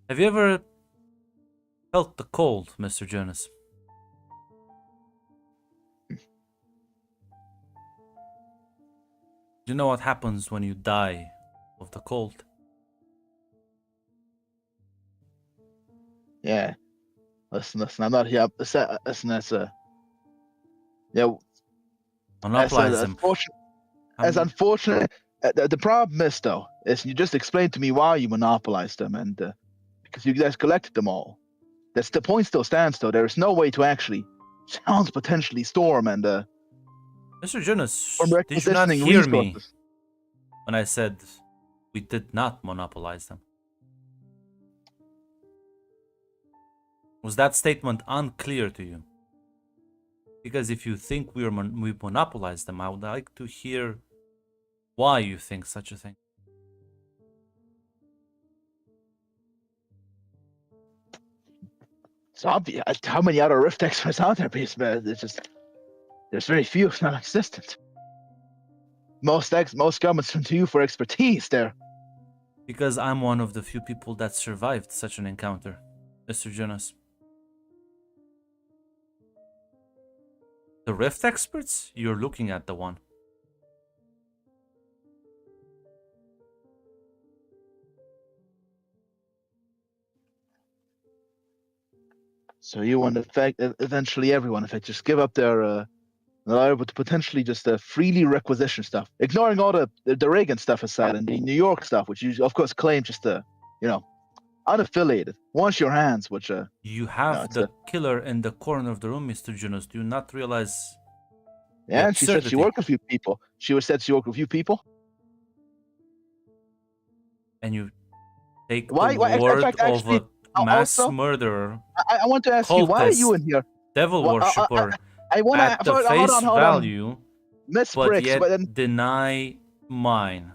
Have you ever felt the cold, Mr. Jonas? Do you know what happens when you die of the cold? yeah. Listen, I'm not here. Listen, yeah. Monopolize them. As unfortunate, the problem is though, is you just explained to me why you monopolized them, and because you guys collected them all. That's the point. Still stands though. There is no way to actually challenge potentially Storm and Mr. Jonas, from did you not requisitioning hear me resources. when I said we did not monopolize them? Was that statement unclear to you? Because if you think we monopolized them, I would like to hear why you think such a thing. It's obvious. How many other Rift experts out there? Because there's very few, if non-existent. Most governments turn to you for expertise there. Because I'm one of the few people that survived such an encounter, Mr. Jonas. The Rift experts? You're looking at the one. So you want in fact eventually everyone, in fact, just give up their liable to potentially just freely requisition stuff, ignoring all the Reagan stuff aside and the New York stuff, which you of course claim just unaffiliated. Wash your hands, which You have it's the killer in the corner of the room, Mr. Jonas. Do you not realize? yeah, and she said she absurdity. worked with a few people. She was said she worked with a few people. And you take Why- the why- in word fact, of actually, a mass also, murderer, I want to ask you, why are you cultist, in here? devil Well, worshipper I want at to the hold face on, value, Miss but Bricks, yet but then deny mine.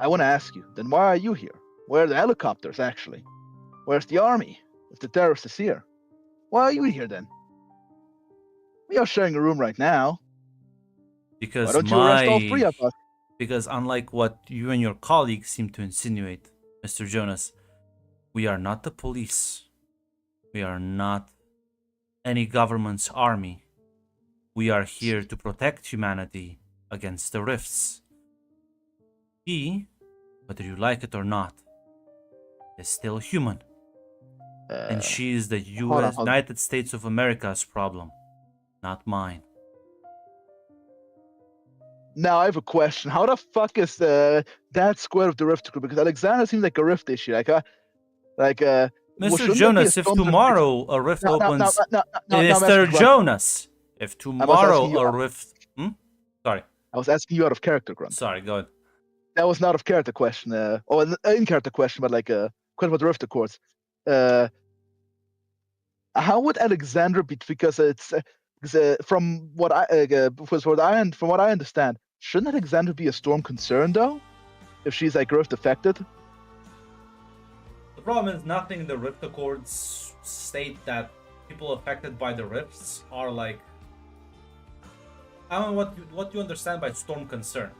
I want to ask you, then why are you here? Where are the helicopters actually? Where's the army? If the terrorist is here, why are you here then? We are sharing a room right now. Because Why don't you arrest all three of us? Because unlike what you and your colleagues seem to insinuate, Mr. Jonas, we are not the police. We are not any government's army. We are here to protect humanity against the rifts. He, whether you like it or not, is still human. And she is the hold on. United States of America's problem, not mine. Now I have a question. How the fuck is that square of the Rift group? Because Alexander seems like a Rift issue. Mr. shouldn't there Jonas, be a if storm that- tomorrow a rift opens, Mr. Mr. Jonas, if tomorrow you- a rift, sorry, I was asking you out of character, Grunt. sorry, go ahead. That was not of character question, or an in-character question, but like a question about the Rift Accords. How would Alexandra be? Because from what I understand, shouldn't Alexandra be a storm concern though? If she's like Rift affected? The problem is nothing in the Rift Accords state that people affected by the rifts are like. I don't know what you understand by storm concern.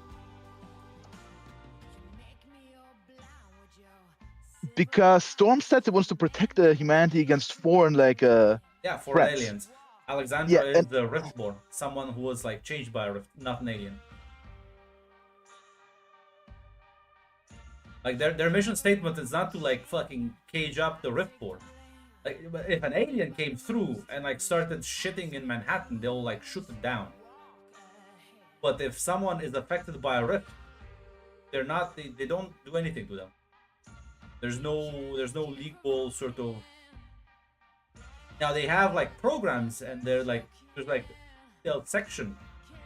Because Storm said it wants to protect humanity against foreign Yeah, for threats. aliens. Alexandra Yeah, is and- the Riftborn, someone who was like changed by a rift, not an alien. Like their mission statement is not to like fucking cage up the Riftborn. Like if an alien came through and like started shitting in Manhattan, they'll like shoot it down. But if someone is affected by a rift, they're not. They don't do anything to them. There's no legal sort of. Now they have like programs and they're like there's like stealth section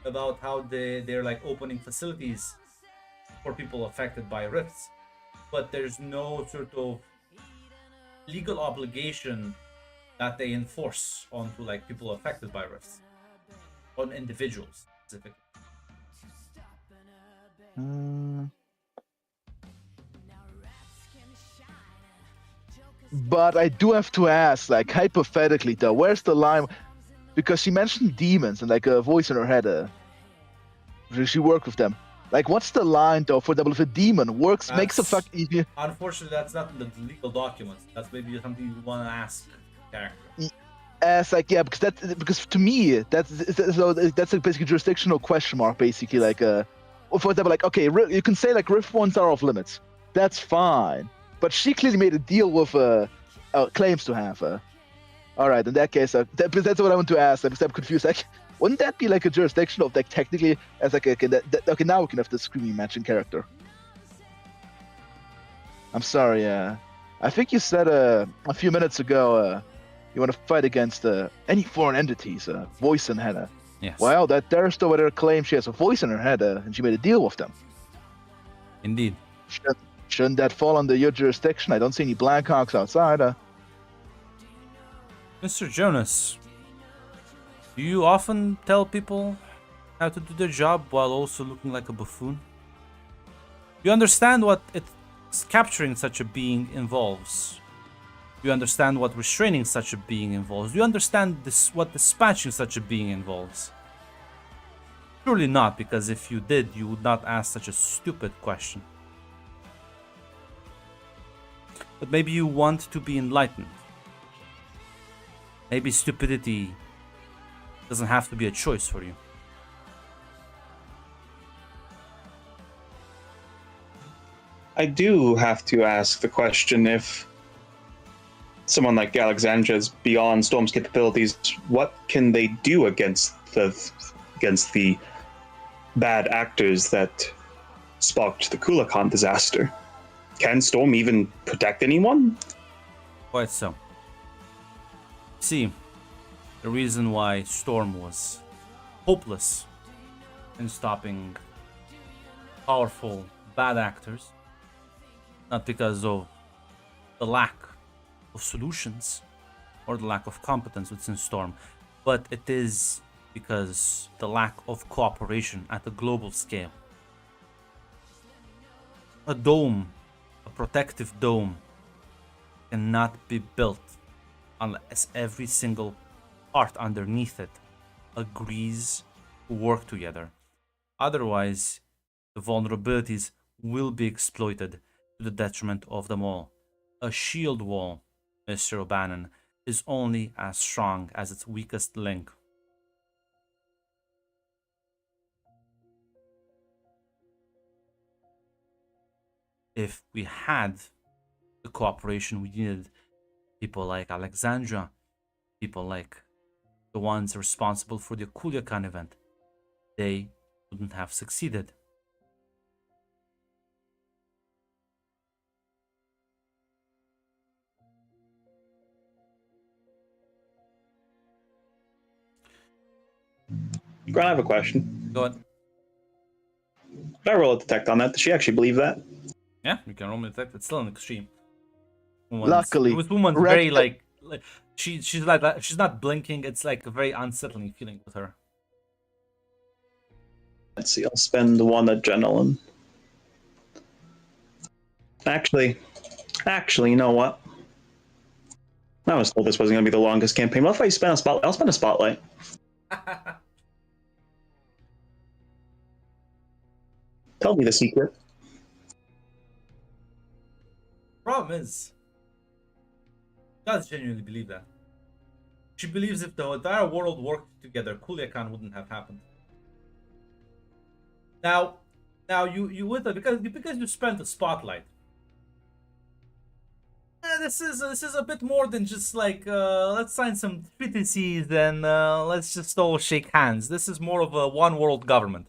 about how they're like opening facilities for people affected by rifts, but there's no sort of legal obligation that they enforce onto like people affected by rifts, on individuals specifically. But I do have to ask, like, hypothetically, though, where's the line? Because she mentioned demons and, like, a voice in her head. She worked with them. Like, what's the line, though, for example, if a demon works, makes a That's- fuck easier? Unfortunately, that's not in the legal documents. That's maybe something you want to ask the character. As like, yeah, because to me that's a basically jurisdictional question mark, basically. Like, for example, like, okay, you can say like Rift ones are off limits. That's fine, but she clearly made a deal with claims to have. All right, in that case, that's what I want to ask. Because I'm confused. Like, wouldn't that be like a jurisdiction of like technically as like okay, okay, now we can have the screaming matching character. I'm sorry. I think you said a few minutes ago. You want to fight against any foreign entities, voice in head. Yes. Well, that there's still where claims she has a voice in her head, and she made a deal with them. Indeed. Shouldn't that fall under your jurisdiction? I don't see any Blackhawks outside. Mr. Jonas, do you often tell people how to do their job while also looking like a buffoon? You understand what capturing such a being involves. You understand what restraining such a being involves. You understand what dispatching such a being involves. Surely not, because if you did, you would not ask such a stupid question. But maybe you want to be enlightened. Maybe stupidity doesn't have to be a choice for you. I do have to ask the question, if someone like Alexandria is beyond Storm's capabilities, what can they do against the bad actors that sparked the Kulakan disaster? Can Storm even protect anyone? Quite so. See, the reason why Storm was hopeless in stopping powerful bad actors, not because of the lack of solutions or the lack of competence within Storm, but it is because the lack of cooperation at a global scale. A dome, a protective dome, cannot be built unless every single part underneath it agrees to work together. Otherwise, the vulnerabilities will be exploited to the detriment of them all. A shield wall, Mr. O'Bannon, is only as strong as its weakest link. If we had the cooperation we needed, people like Alexandra, people like the ones responsible for the Kuliakan event, they wouldn't have succeeded. Grant, I have a question. Go ahead. Can I roll a detect on that? Does she actually believe that? Yeah, you can roll me detect. It's still an extreme. Luckily, with woman's Rex- very like she's like she's not blinking. It's like a very unsettling feeling with her. Let's see, I'll spend one adrenaline. Actually, you know what? I was told this wasn't going to be the longest campaign. What if I spend a spotlight? I'll spend a spotlight. Tell me the secret. Problem is, she does genuinely believe that. She believes if the entire world worked together, Kuliakan wouldn't have happened. Now you with her because you spent the spotlight. This is a bit more than just like let's sign some treaties and let's just all shake hands. This is more of a one world government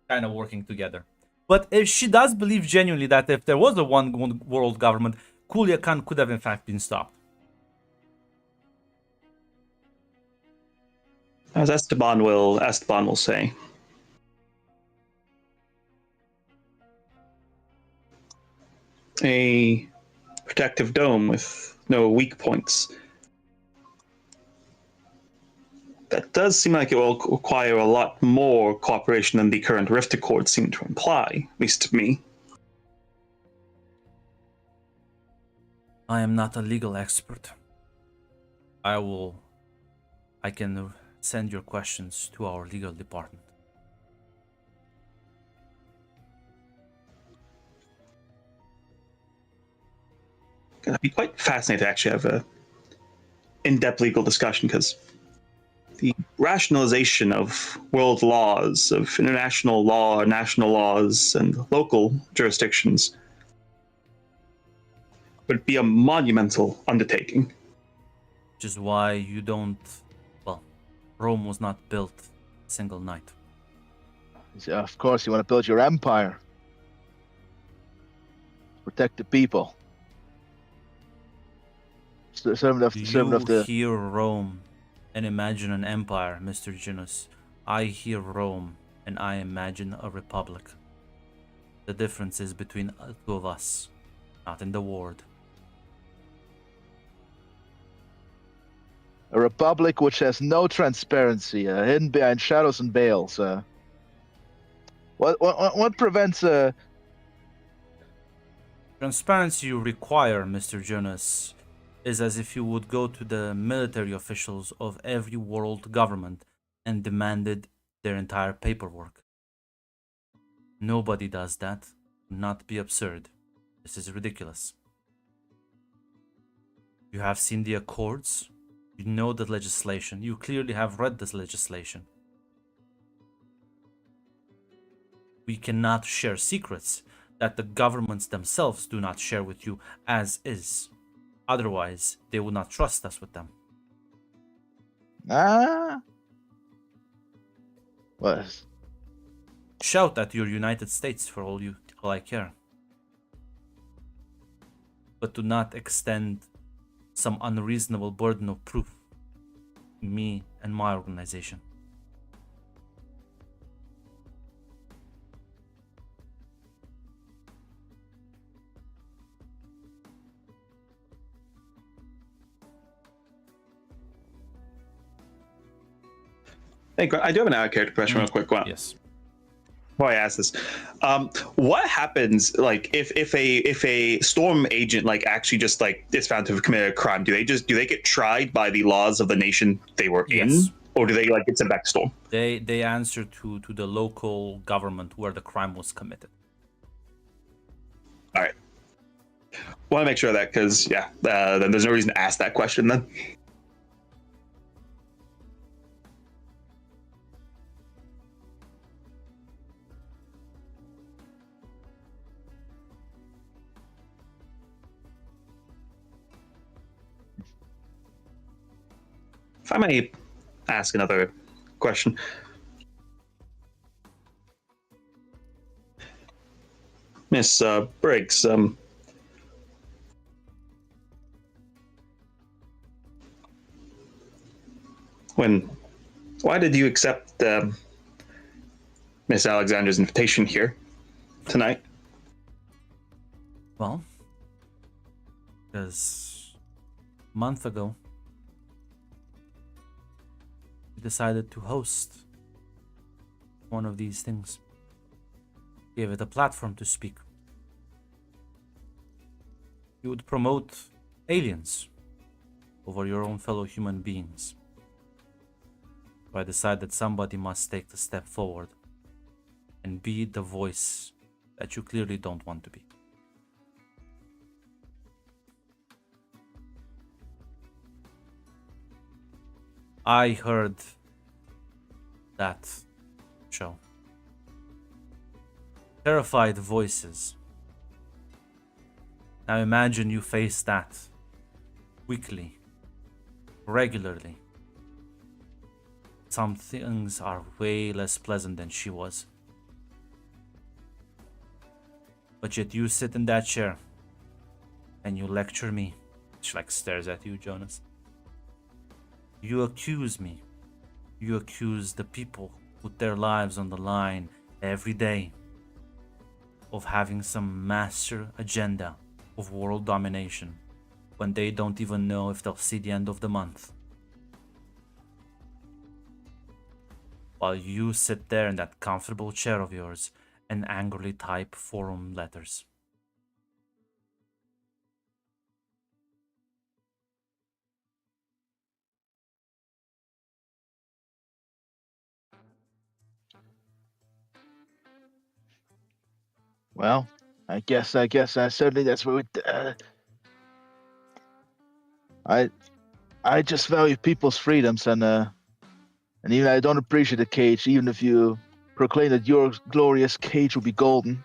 kind of working together. But if she does believe genuinely that if there was a one world government, Kuliakan could have in fact been stopped. As Esteban will say. A protective dome with no weak points. That does seem like it will require a lot more cooperation than the current Rift Accords seem to imply, at least to me. I am not a legal expert. I can send your questions to our legal department. It'd be quite fascinating to actually have a in-depth legal discussion, because the rationalization of world laws, of international law, national laws, and local jurisdictions would be a monumental undertaking. Which is why you don't... Well, Rome was not built a single night. Yeah, of course, you want to build your empire. Protect the people. Servant of You the. hear Rome and imagine an empire, Mr. Genus. I hear Rome and I imagine a republic. The difference is between the two of us, not in the word. A republic which has no transparency, hidden behind shadows and veils. What prevents Transparency you require, Mr. Jonas, is as if you would go to the military officials of every world government and demanded their entire paperwork. Nobody does that. Do not be absurd. This is ridiculous. You have seen the accords. You know the legislation. You clearly have read this legislation. We cannot share secrets that the governments themselves do not share with you as is. Otherwise, they would not trust us with them. What? Shout at your United States for all I care. But do not extend some unreasonable burden of proof to me and my organization. Hey, I do have an out-of-character question real quick. Wow. Yes. Before I ask this, what happens like if a storm agent like actually just like is found to have committed a crime? Do they get tried by the laws of the nation they were in, Yes. or do they like get sent back to storm? They answer to the local government where the crime was committed. All right. Want to make sure of that, because then there's no reason to ask that question then. If I may ask another question. Miss Briggs, why did you accept Miss Alexandra's invitation here tonight? Well, because a month ago, we decided to host one of these things. Gave it a platform to speak. You would promote aliens over your own fellow human beings. So I decided that somebody must take the step forward and be the voice that you clearly don't want to be. I heard that show. Terrified voices. Now imagine you face that weekly, regularly. Some things are way less pleasant than she was. But yet you sit in that chair and you lecture me. She like stares at you, Jonas. You accuse me. You accuse the people who put their lives on the line every day of having some master agenda of world domination when they don't even know if they'll see the end of the month. While you sit there in that comfortable chair of yours and angrily type forum letters. Well, I guess certainly that's what I just value people's freedoms, and even I don't appreciate the cage, even if you proclaim that your glorious cage will be golden.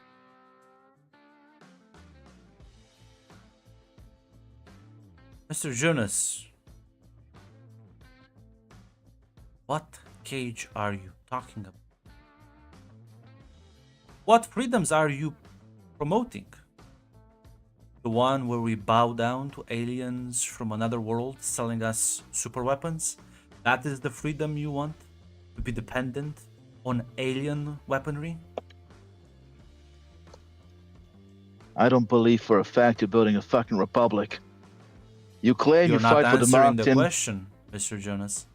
Mr. Jonas, what cage are you talking about? What freedoms are you promoting? The one where we bow down to aliens from another world selling us super weapons? That is the freedom you want? To be dependent on alien weaponry? I don't believe for a fact you're building a fucking republic. You claim You're you not fight for the answering the Martin. question, Mr. Jonas.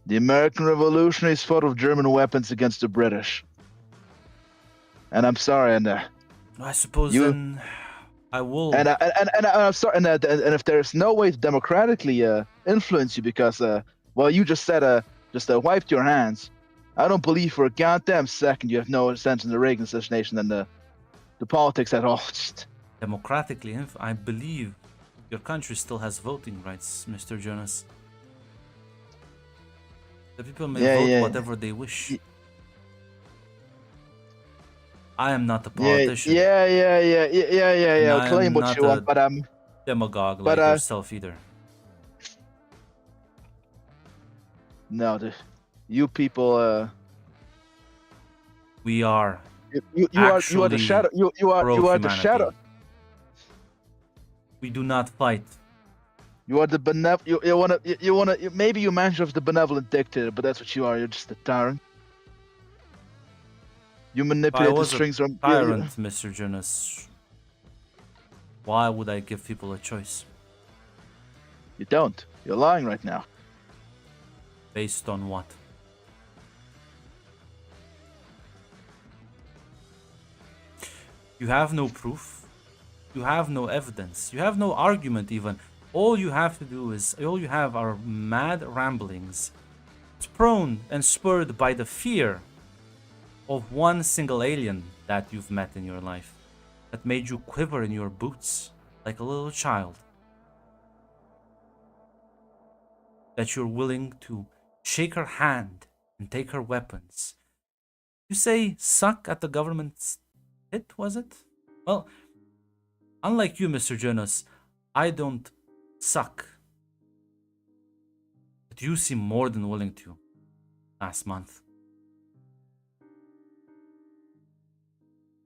The American Revolutionaries fought with German weapons against the British. And I'm sorry, and I suppose You- then I will. I'm sorry, and if there's no way to democratically influence you because well, you just said just wiped your hands. I don't believe for a goddamn second you have no sense in the Reagan assassination and the politics at all. Just, Democratically, I believe your country still has voting rights, Mr. Jonas. The people may Yeah, vote yeah. whatever they wish. I am not a yeah, politician. yeah. I Claim am what not you want, a but demagogue but, like yourself either. no, you people, We are you are the actually shadow. You are the pro-humanity. shadow. We do not fight. You are the you wanna maybe you manage with the benevolent dictator, but that's what you are. You're just a tyrant. You If I manipulate the was a strings from tyrant, Mr. Jonas, why would I give people a choice? You don't. You're lying right now. Based on what? You have no proof. You have no evidence. You have no argument even. All you have to do is, all you have are mad ramblings. It's prone and spurred by the fear of one single alien that you've met in your life. That made you quiver in your boots like a little child. That you're willing to shake her hand and take her weapons. You say suck at the government's tit, was it? Well, unlike you, Mr. Jonas, I don't suck. But you seem more than willing to last month.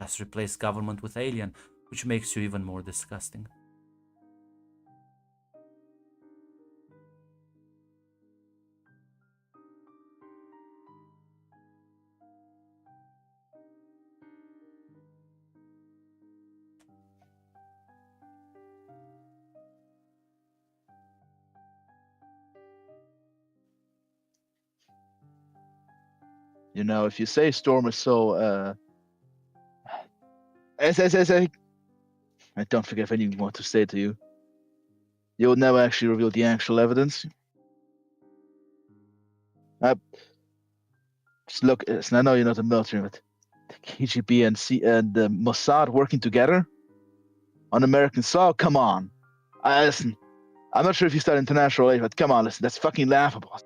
Let's replace government with alien, which makes you even more disgusting. You know, if you say Storm is so I don't forget anything more to say to you. You'll never actually reveal the actual evidence. Just look, listen, I know you're not a military, but the KGB and the Mossad working together on American soil. Come on, listen. I'm not sure if you study international relations, but come on, listen. That's fucking laughable.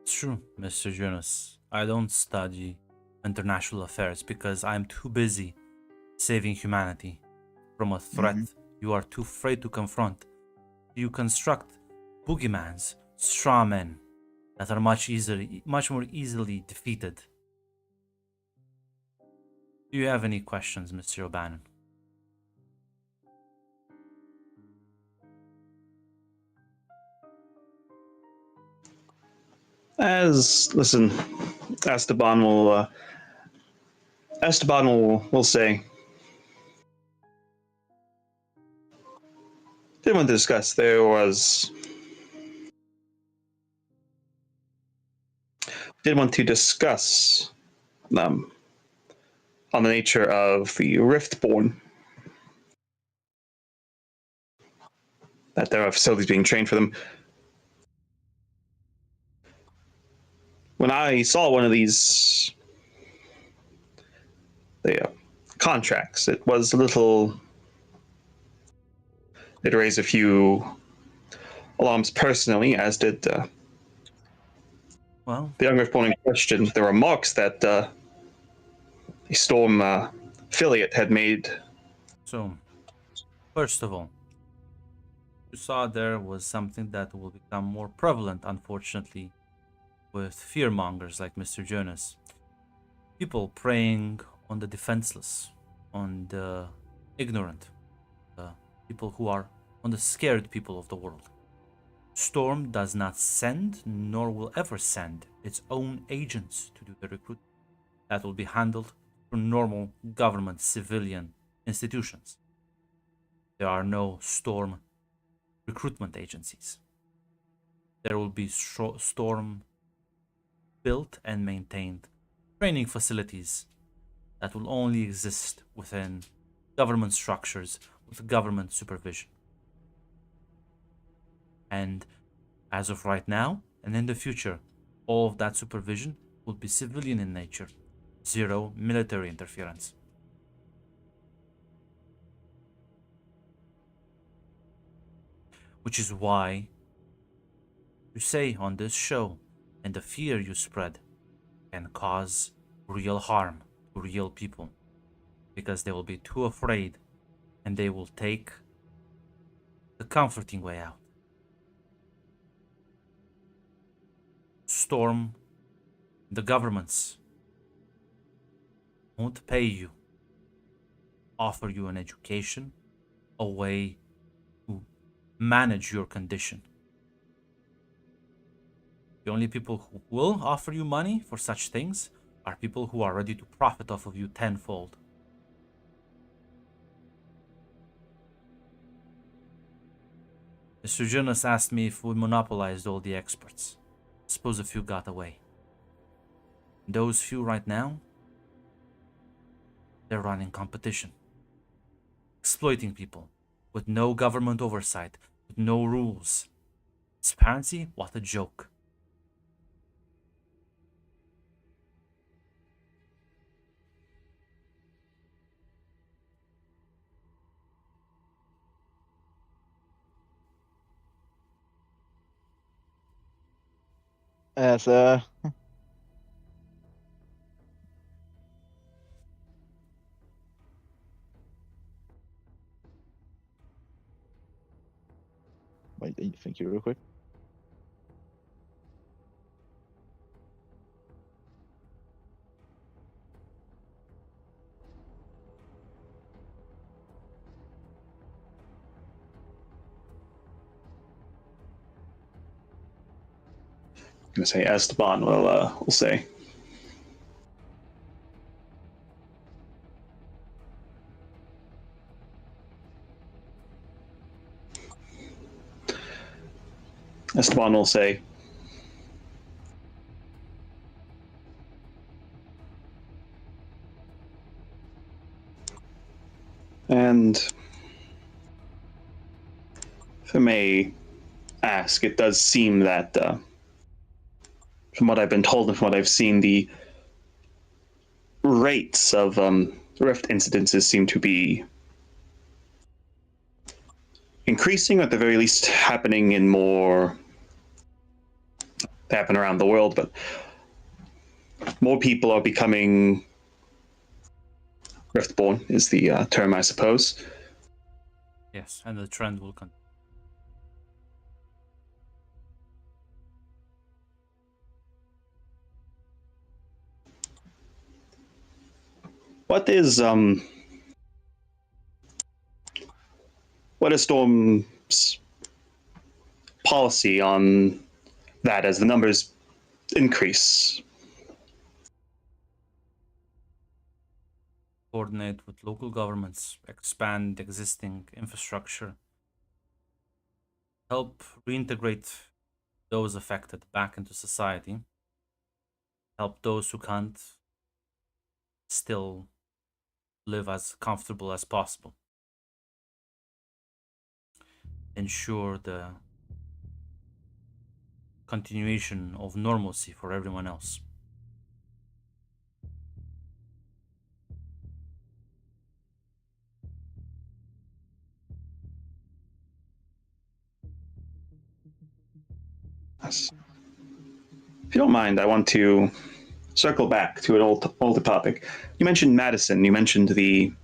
It's true, Mr. Jonas. I don't study international affairs because I'm too busy saving humanity from a threat you are too afraid to confront. You construct boogeymans, straw men that are much more easily defeated. Do you have any questions, Mr. O'Bannon? Listen, Esteban will say. Didn't want to discuss. Did want to discuss on the nature of the Riftborn. That there are facilities being trained for them. When I saw one of these contracts, it was a little. It raised a few alarms personally, as did Well, the young Riftborn in question. The remarks that the Storm affiliate had made. so first of all, you saw there was something that will become more prevalent, unfortunately, with fearmongers like Mr. Jonas. People preying on the defenseless, on the ignorant, people who are on the scared people of the world. Storm does not send, nor will ever send, its own agents to do the recruitment. That will be handled through normal government civilian institutions. There are no Storm recruitment agencies. There will be Storm built and maintained training facilities that will only exist within government structures with government supervision. And as of right now and in the future, all of that supervision will be civilian in nature. Zero military interference. Which is why you say on this show, and the fear you spread can cause real harm to real people, because they will be too afraid and they will take the comforting way out. Storm, the governments won't pay you, offer you an education, a way to manage your condition. The only people who will offer you money for such things are people who are ready to profit off of you tenfold. Mr. Jonas asked me if we monopolized all the experts. Suppose a few got away. Those few right now, they're running competition. Exploiting people with no government oversight, with no rules. Transparency? What a joke. As wait, thank you real quick. I'm going to say Esteban will say. Esteban will say. And if I may ask, it does seem that, from what I've been told and from what I've seen, the rates of rift incidences seem to be increasing, or at the very least happening in more. They happen around the world, but more people are becoming Riftborn is the term, I suppose. Yes, and the trend will continue. What is Storm's policy on that, as the numbers increase? Coordinate with local governments, expand existing infrastructure, help reintegrate those affected back into society, help those who can't still live as comfortable as possible, ensure the continuation of normalcy for everyone else. Yes. If you don't mind, I want to circle back to an older topic. You mentioned Madison. You mentioned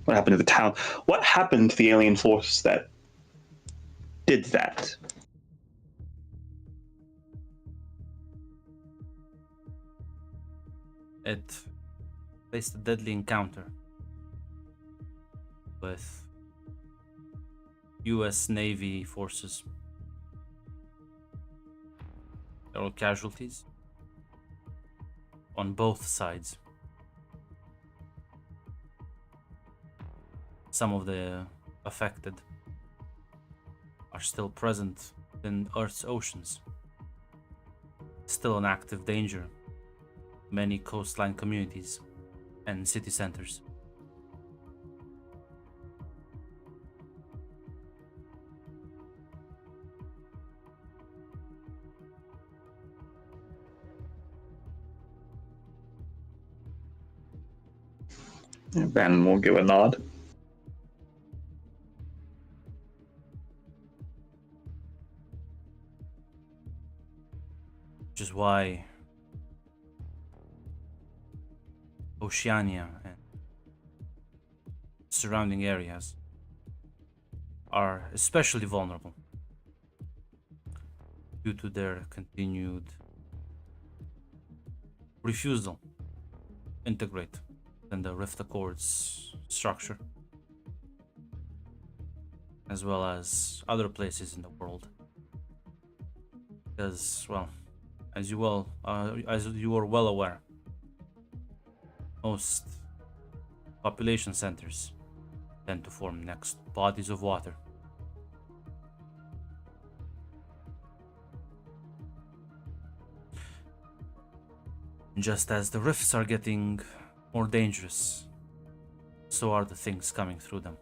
what happened to the town. What happened to the alien force that did that? It faced a deadly encounter with US Navy forces. There were casualties on both sides. Some of the affected are still present in Earth's oceans, still an active danger. Many coastline communities and city centers. Ben will give a nod. Which is why Oceania and surrounding areas are especially vulnerable due to their continued refusal to integrate in the Rift Accords structure, as well as other places in the world. Because, well, as you are well aware, most population centers tend to form next bodies of water. Just as the rifts are getting more dangerous, so are the things coming through them.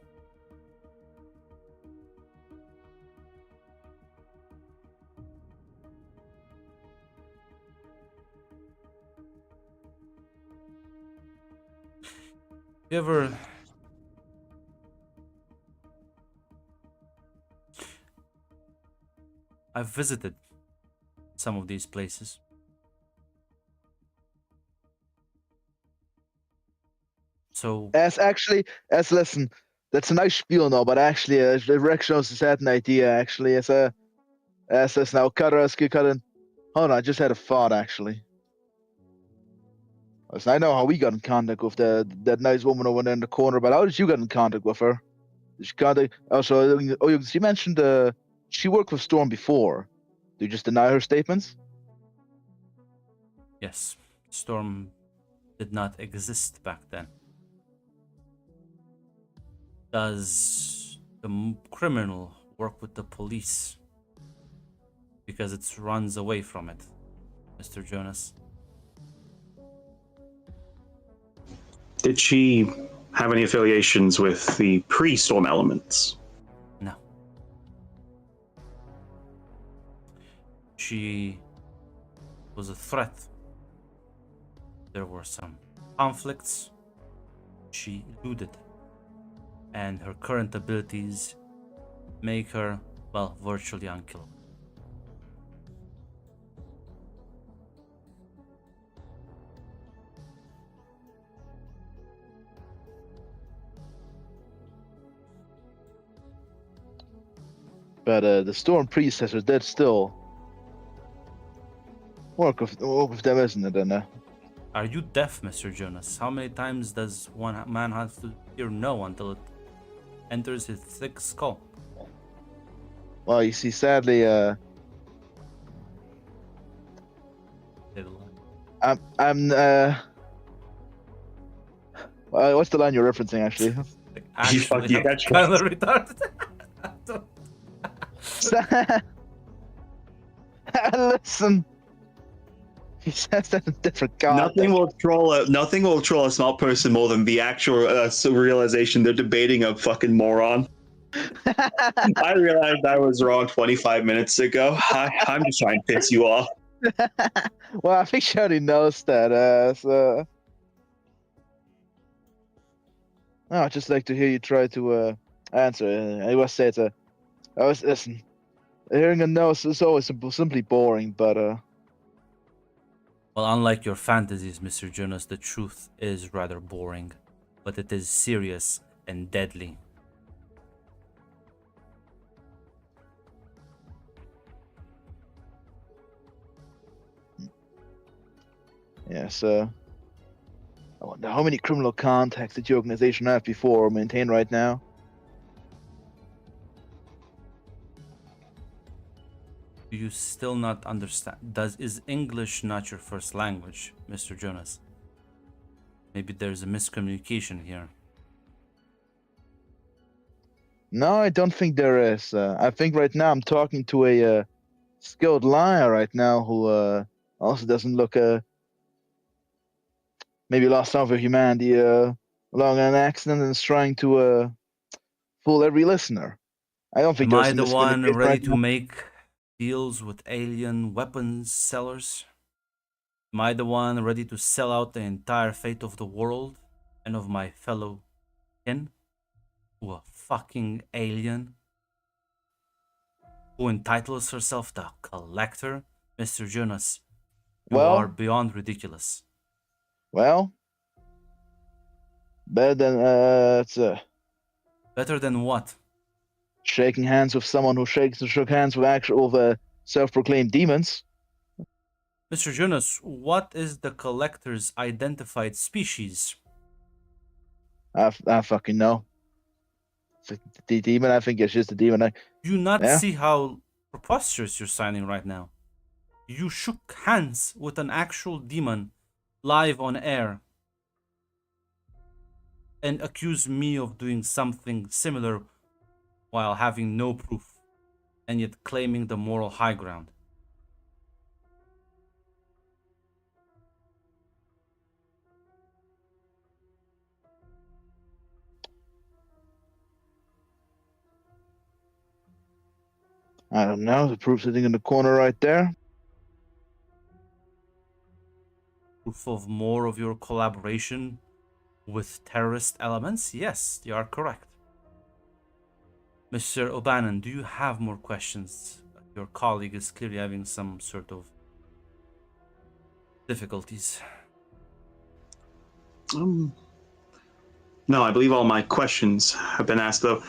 You ever I've visited some of these places. So Listen, that's a nice spiel now, but actually, Rex knows a certain idea. Actually, as now, Colin. Hold on, I just had a thought actually. Listen, I know how we got in contact with that nice woman over there in the corner, but how did you get in contact with her? Did you contact? Also, you mentioned she worked with Storm before. Do you just deny her statements? yes, Storm did not exist back then. Does the criminal work with the police because it runs away from it, Mr. Jonas? Did she have any affiliations with the pre-Storm elements? No. She was a threat. There were some conflicts. She eluded. And her current abilities make her, well, virtually unkillable. But the Storm Priestess are dead still. Work with them, isn't it? And Are you deaf, Mr. Jonas? How many times does one man have to hear no until it enters his thick skull? well, you see, sadly, say the line. What's the line you're referencing, actually? Like, You fuck actually, you, that's kind of retarded. Listen. He says that in different context. Nothing will troll a small person more than the actual realization they're debating a fucking moron. I realized I was wrong 25 minutes ago. I'm just trying to piss you off. Well, I think she already knows that. So no, I'd just like to hear you try to answer. I was said, listen. Hearing a no is always simply boring, but Well, unlike your fantasies, Mr. Jonas, the truth is rather boring, but it is serious and deadly. yes. I wonder how many criminal contacts did your organization have before or maintain right now? Do you still not understand? Is English not your first language, Mr. Jonas? Maybe there's a miscommunication here. No, I don't think there is. I think right now I'm talking to a skilled liar right now who also doesn't look maybe lost some of her humanity along an accident and is trying to fool every listener. I don't think Am there's I a the one miscommunication ready right to now. make deals with alien weapons sellers? Am I the one ready to sell out the entire fate of the world and of my fellow kin to a fucking alien who entitles herself the Collector? Mr. Jonas, you Well- are beyond ridiculous. Well, better than Better than what? shaking hands with someone who shook hands with actual self-proclaimed demons. Mr. Jonas, what is the Collector's identified species? I fucking know. The demon, I think it's just a demon. Do you not Yeah. see how preposterous you're signing right now? You shook hands with an actual demon live on air and accuse me of doing something similar while having no proof and yet claiming the moral high ground. I don't know. The proof sitting in the corner right there. Proof of more of your collaboration with terrorist elements? Yes, you are correct. Mr. O'Bannon, do you have more questions? Your colleague is clearly having some sort of difficulties. No, I believe all my questions have been asked, though.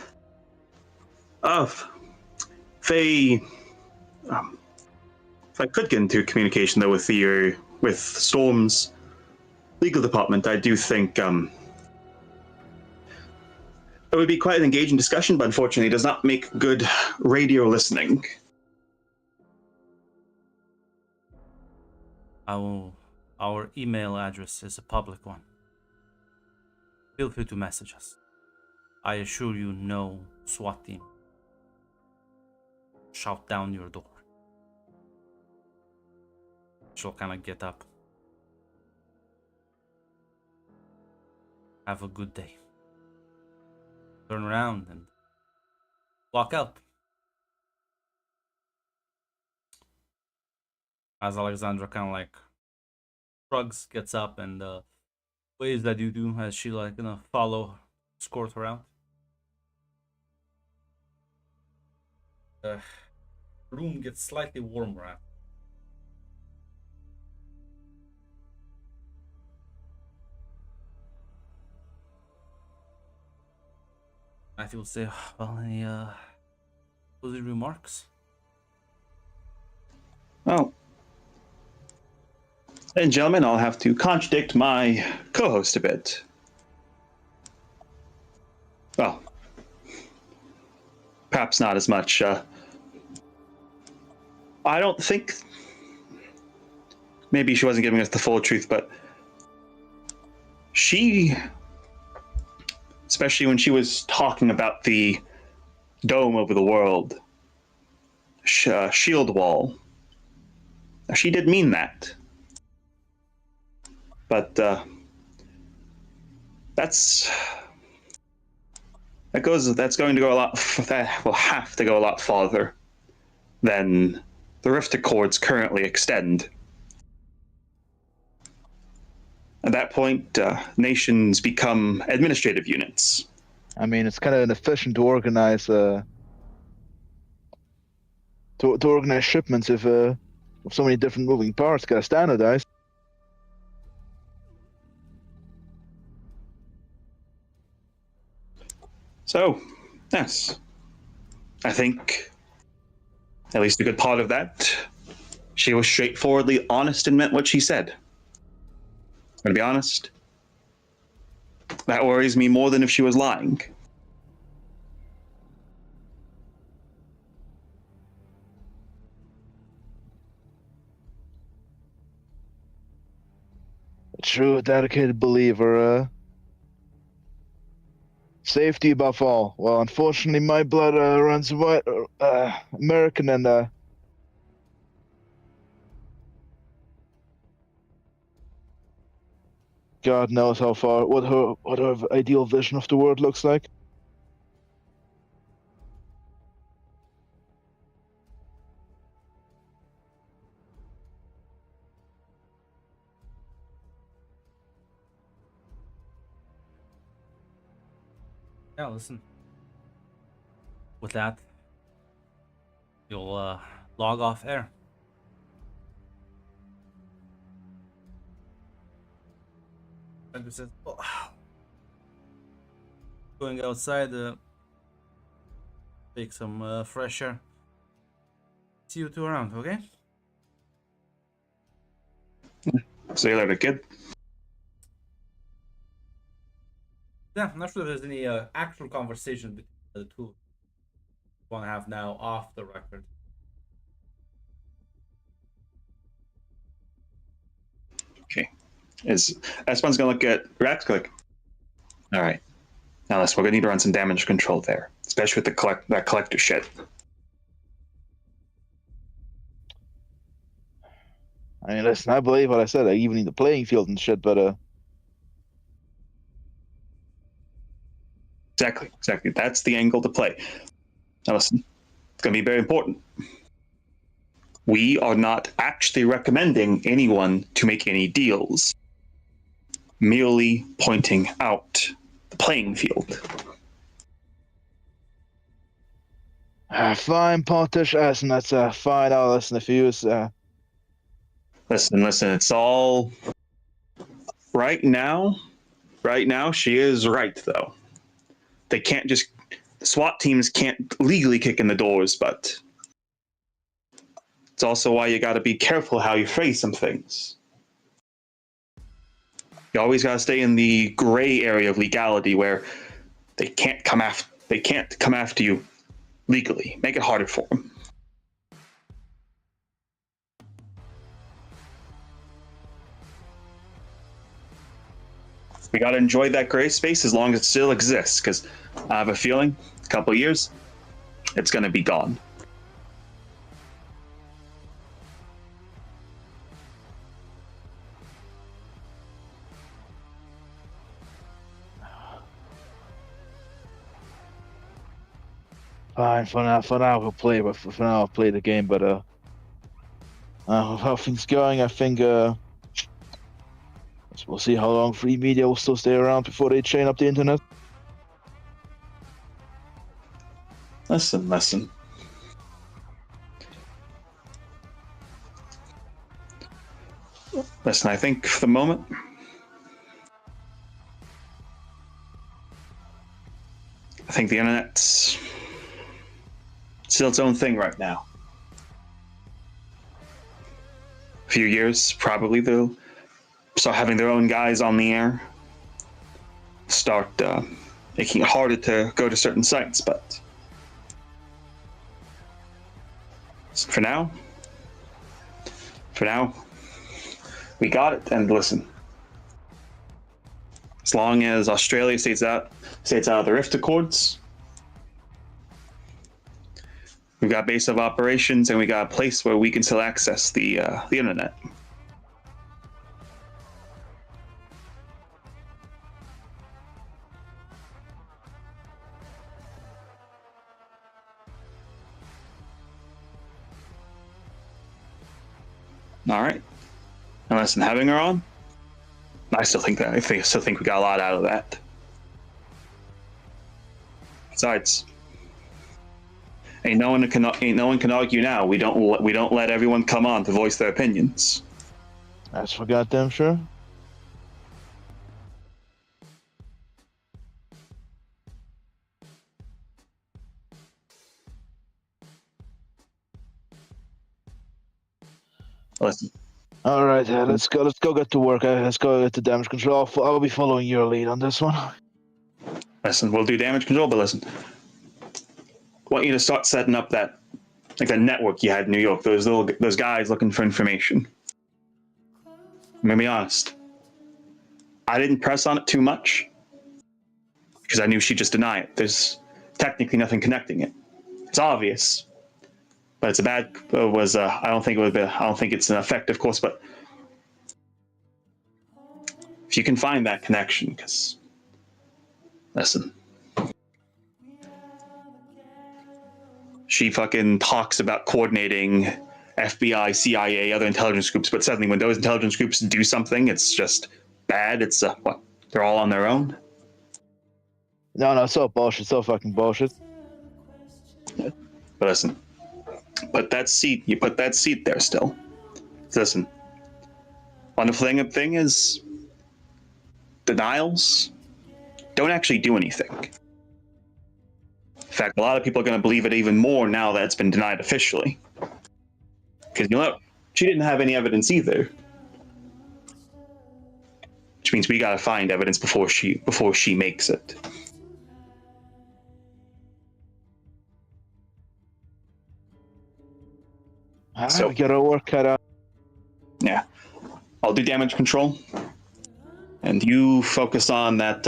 If I could get into communication, though, with Storm's legal department, I do think it would be quite an engaging discussion, but unfortunately, it does not make good radio listening. Our email address is a public one. Feel free to message us. I assure you, no SWAT team shout down your door. She'll kind of get up. Have a good day. Turn around and walk out. As Alexandra kind of like shrugs, gets up, and ways that you do as she like gonna follow, escort her out. The room gets slightly warmer after. Matthew will say, well, any closing remarks? Well, and gentlemen, I'll have to contradict my co-host a bit. Well, perhaps not as much. I don't think maybe she wasn't giving us the full truth, but she, especially when she was talking about the dome over the world, shield wall, she did mean that. But that's going to go a lot. That will have to go a lot farther than the rift accords currently extend. At that point, nations become administrative units. I mean, it's kind of inefficient to organize to organize shipments if with so many different moving parts. Gotta standardize. So, yes, I think at least a good part of that, she was straightforwardly honest and meant what she said. I'm gonna be honest, that worries me more than if she was lying. A true, dedicated believer. Safety above all. Well, unfortunately, my blood runs white, American, and God knows how far what her ideal vision of the world looks like. Yeah, listen. With that, you'll log off air. And says, oh, going outside, take some fresh air. See you two around, okay? See you later, kid. Yeah, I'm not sure if there's any actual conversation between the two. Want to have now off the record. Okay. S1's gonna look at Rex, click. All right. Now we're gonna need to run some damage control there, especially with that collector shit. I mean, listen, I believe what I said. I even need the playing field and shit, but Exactly. That's the angle to play. Now listen, it's gonna be very important. We are not actually recommending anyone to make any deals. Merely pointing out the playing field. fine, Pontish, and that's fine. I'll listen if you use. Listen, it's all right now. Right now, she is right, though. They can't just. The SWAT teams can't legally kick in the doors, but it's also why you gotta be careful how you phrase some things. You always gotta stay in the gray area of legality where they can't come after you legally. Make it harder for them. We gotta enjoy that gray space as long as it still exists, because I have a feeling, a couple of years, it's gonna be gone. Fine, for now we'll play, but for now I'll play the game. But with how things going, I think we'll see how long free media will still stay around before they chain up the internet. Listen. Listen, I think for the moment, I think the internet's still its own thing right now. A few years, probably, they'll start having their own guys on the air, start making it harder to go to certain sites, but for now, We got it. And listen, as long as Australia stays out of the Rift Accords, we've got base of operations and we got a place where we can still access the internet. All right. And listen, having her on, I still think we got a lot out of that. Besides, ain't no one can argue now. We don't let everyone come on to voice their opinions. That's for goddamn sure. Listen, All right, let's go. Let's go get to work. Let's go get to damage control. I'll be following your lead on this one. we'll do damage control, but listen, I want you to start setting up that network you had in New York. Those guys looking for information. I'm gonna be honest. I didn't press on it too much because I knew she'd just deny it. There's technically nothing connecting it. It's obvious, but it's a bad. I don't think it's an effective course. But if you can find that connection, because listen, she fucking talks about coordinating FBI, CIA, other intelligence groups, but suddenly when those intelligence groups do something, it's just bad. It's what? They're all on their own. No, so bullshit. So fucking bullshit. But listen, you put that seat there still. Listen, wonderful thing is, denials don't actually do anything. In fact, a lot of people are going to believe it even more now that it's been denied officially. Because she didn't have any evidence either. Which means we gotta find evidence before she makes it. So we got our work cut out. Yeah, I'll do damage control, and you focus on that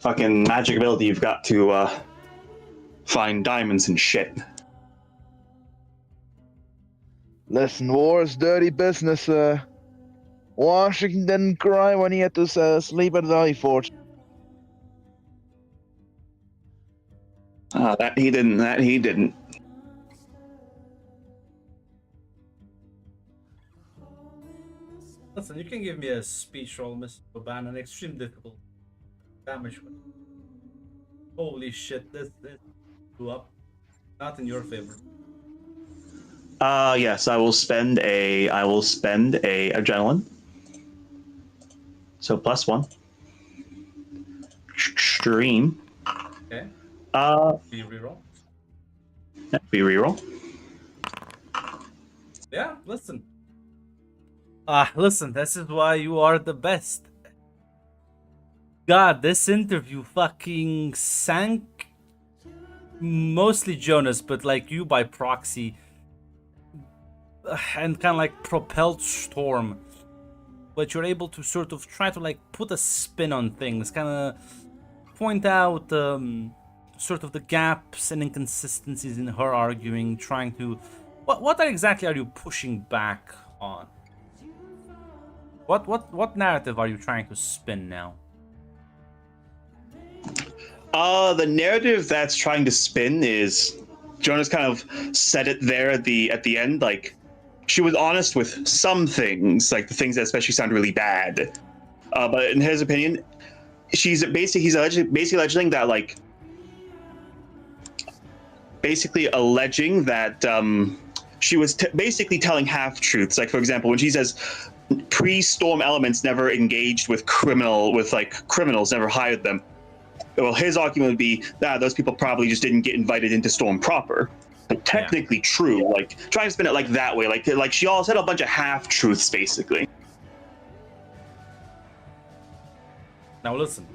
fucking magic ability you've got to find diamonds and shit. Listen, war is dirty business. Washington didn't cry when he had to sleep at Valley Forge. That he didn't. Listen, you can give me a speech roll, Mr. Boban, an extreme difficult damage. Holy shit, this blew up. Not in your favor. Yes, I will spend a adrenaline. So +1. Extreme. Okay. Be reroll. Yeah, be reroll. Yeah, listen. Listen, this is why you are the best. God, this interview fucking sank mostly Jonas, but like you by proxy, and kind of like propelled Storm. But you're able to sort of try to like put a spin on things, kind of point out sort of the gaps and inconsistencies in her arguing, trying to... What exactly are you pushing back on? What narrative are you trying to spin now? The narrative that's trying to spin is Jonas kind of said it there at the end, like she was honest with some things, like the things that especially sound really bad. But in his opinion, he's alleging that like basically alleging that she was basically telling half truths. Like for example, when she says pre-Storm elements never engaged with criminals, never hired them. Well, his argument would be that those people probably just didn't get invited into Storm proper. But technically true, like trying to spin it like that way, like she all said a bunch of half truths basically. Now listen.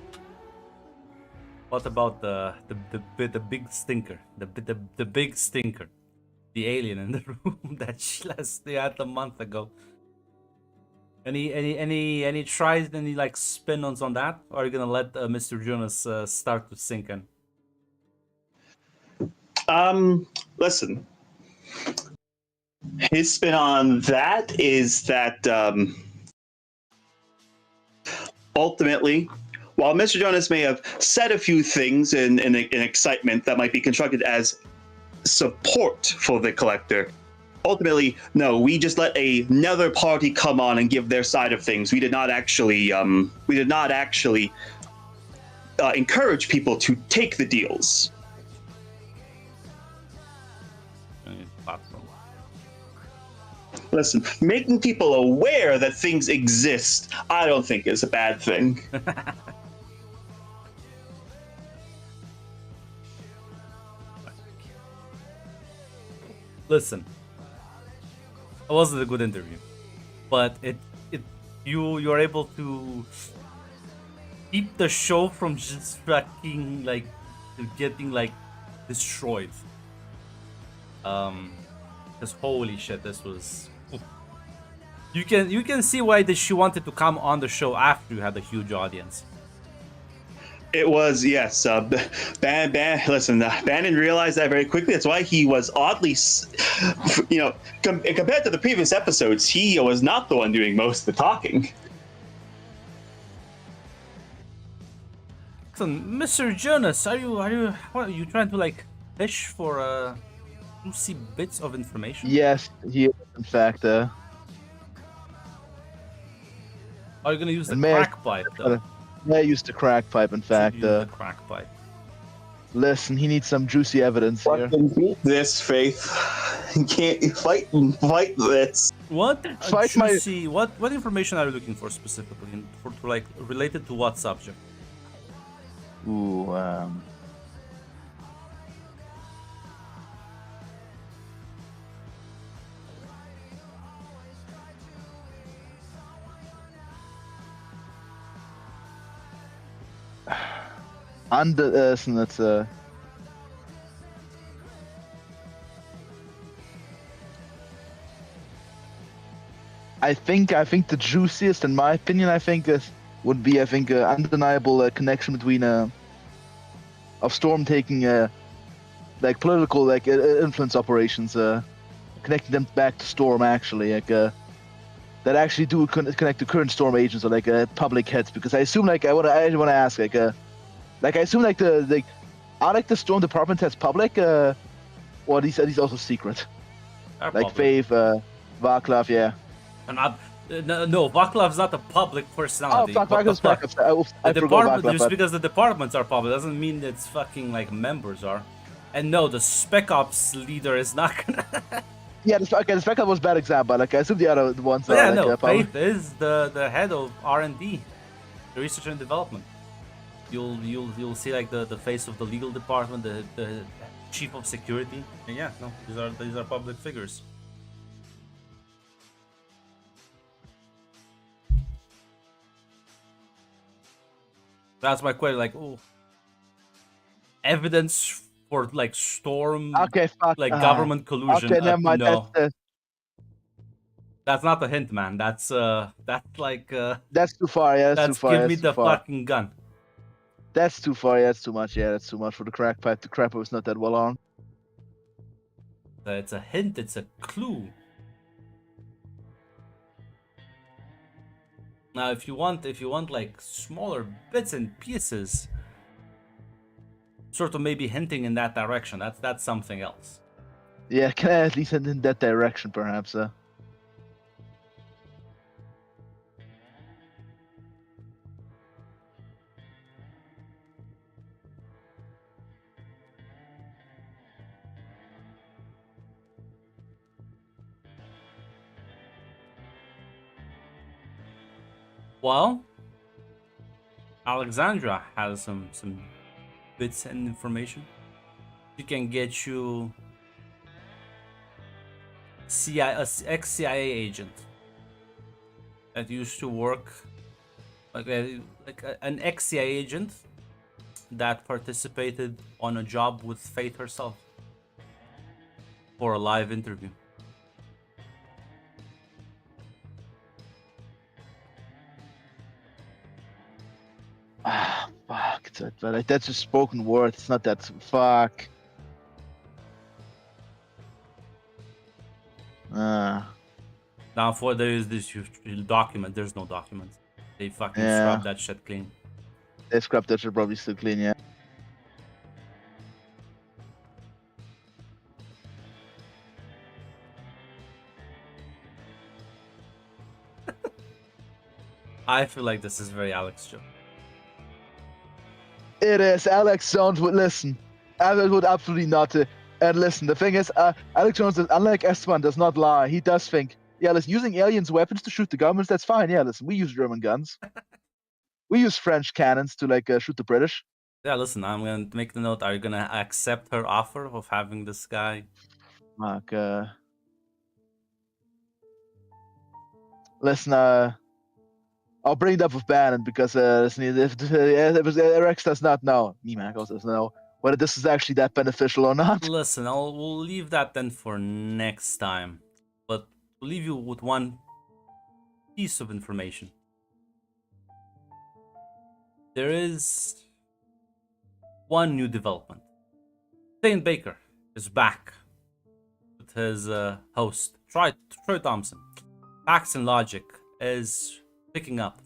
What about the big stinker, the big stinker, the alien in the room that she had a month ago? Any tries, any like spin-ons on that? Or are you gonna let Mr. Jonas start to sink in? Listen, his spin on that is that ultimately, while Mr. Jonas may have said a few things in excitement that might be constructed as support for the collector, ultimately, no, we just let another party come on and give their side of things. We did not actually encourage people to take the deals. Platform. Listen, making people aware that things exist, I don't think is a bad thing. Listen, it wasn't a good interview, but you're able to keep the show from just fucking like getting like destroyed. Because holy shit, this was. You can see why she wanted to come on the show after you had a huge audience. It was, yes. Listen, Bannon realized that very quickly. That's why he was oddly, compared to the previous episodes, he was not the one doing most of the talking. Listen, Mr. Jonas, are you trying to like fish for juicy bits of information? Yes, he is, in fact. Are you gonna use the crack pipe though? I used the crack pipe, in fact. Use the crack pipe. Listen, he needs some juicy evidence here. Fucking beat this, Faith. You can't fight this. What Fight my- juicy? What information are you looking for specifically? For like related to what subject? Ooh, listen, that's I think the juiciest, in my opinion, would be undeniable connection between of Storm taking like political like influence operations, connecting them back to Storm actually, like that actually do connect to current Storm agents or like public heads, because I assume like I want to ask like I assume like the Storm department has public or are these also secret, Are like public. Faith, Vaclav, yeah. And no, Vaclav's not a public Oh, personality. fuck, What the Vaclav's fuck? Vaclav. I The forgot department, Vaclav. just because the departments are public doesn't mean it's fucking like members are. And no, the Spec Ops leader is not gonna. Yeah, the Vaclav was a bad example. Like I assume the other ones But are yeah, like no, public. Faith is the head of R&D, the research and development. You'll see like the face of the legal department, the chief of security. And yeah, no, these are public figures. That's my question. Like, oh, evidence for like Storm, Okay, fuck. like government collusion. Okay, never mind. No, that's not a hint, man. That's like That's too far. Yeah, that's too that's far. give That's me too the far. fucking gun. That's too far. Yeah, that's too much. Yeah, that's too much for the crack pipe. The crack pipe is not that well armed. It's a hint. It's a clue. Now, if you want like smaller bits and pieces, sort of maybe hinting in that direction, that's something else. Yeah, can I at least head in that direction, perhaps? Well, Alexandra has some bits and information. She can get you ex-CIA agent that used to work like an ex-CIA agent that participated on a job with Faith herself for a live interview. Ah, fuck. But like, that's just spoken word. It's not that. Fuck. Now, for there is this document, there's no document. They fucking Yeah. scrub that shit clean. They scrap that should probably still clean, yeah. I feel like this is very Alex joke. It is. Alex Jones would listen. Alex would absolutely not. And listen, the thing is, Alex Jones, unlike Esteban, does not lie. He does think, yeah, listen, using aliens' weapons to shoot the governments, that's fine. Yeah, listen, we use German guns. We use French cannons to, like, shoot the British. Yeah, listen, I'm gonna make the note. Are you gonna accept her offer of having this guy? Fuck, listen, I'll bring it up with Bannon because listen, if Rex does not know, me, Michaels doesn't know whether this is actually that beneficial or not. Listen, we'll leave that then for next time. But we'll leave you with one piece of information. There is one new development. Shane Baker is back with his host, Troy Thompson. Facts and Logic is picking up.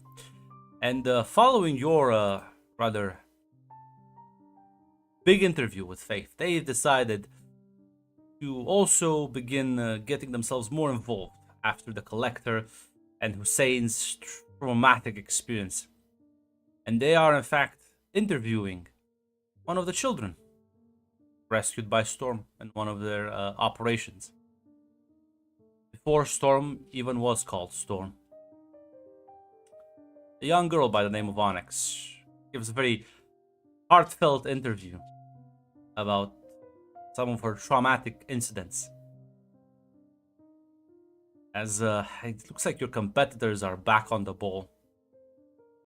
And following your rather big interview with Faith, they've decided to also begin getting themselves more involved after the Collector and Hussein's traumatic experience. And they are in fact interviewing one of the children rescued by Storm in one of their operations. Before Storm even was called Storm. A young girl by the name of Onyx gives a very heartfelt interview about some of her traumatic incidents. As it looks like your competitors are back on the ball.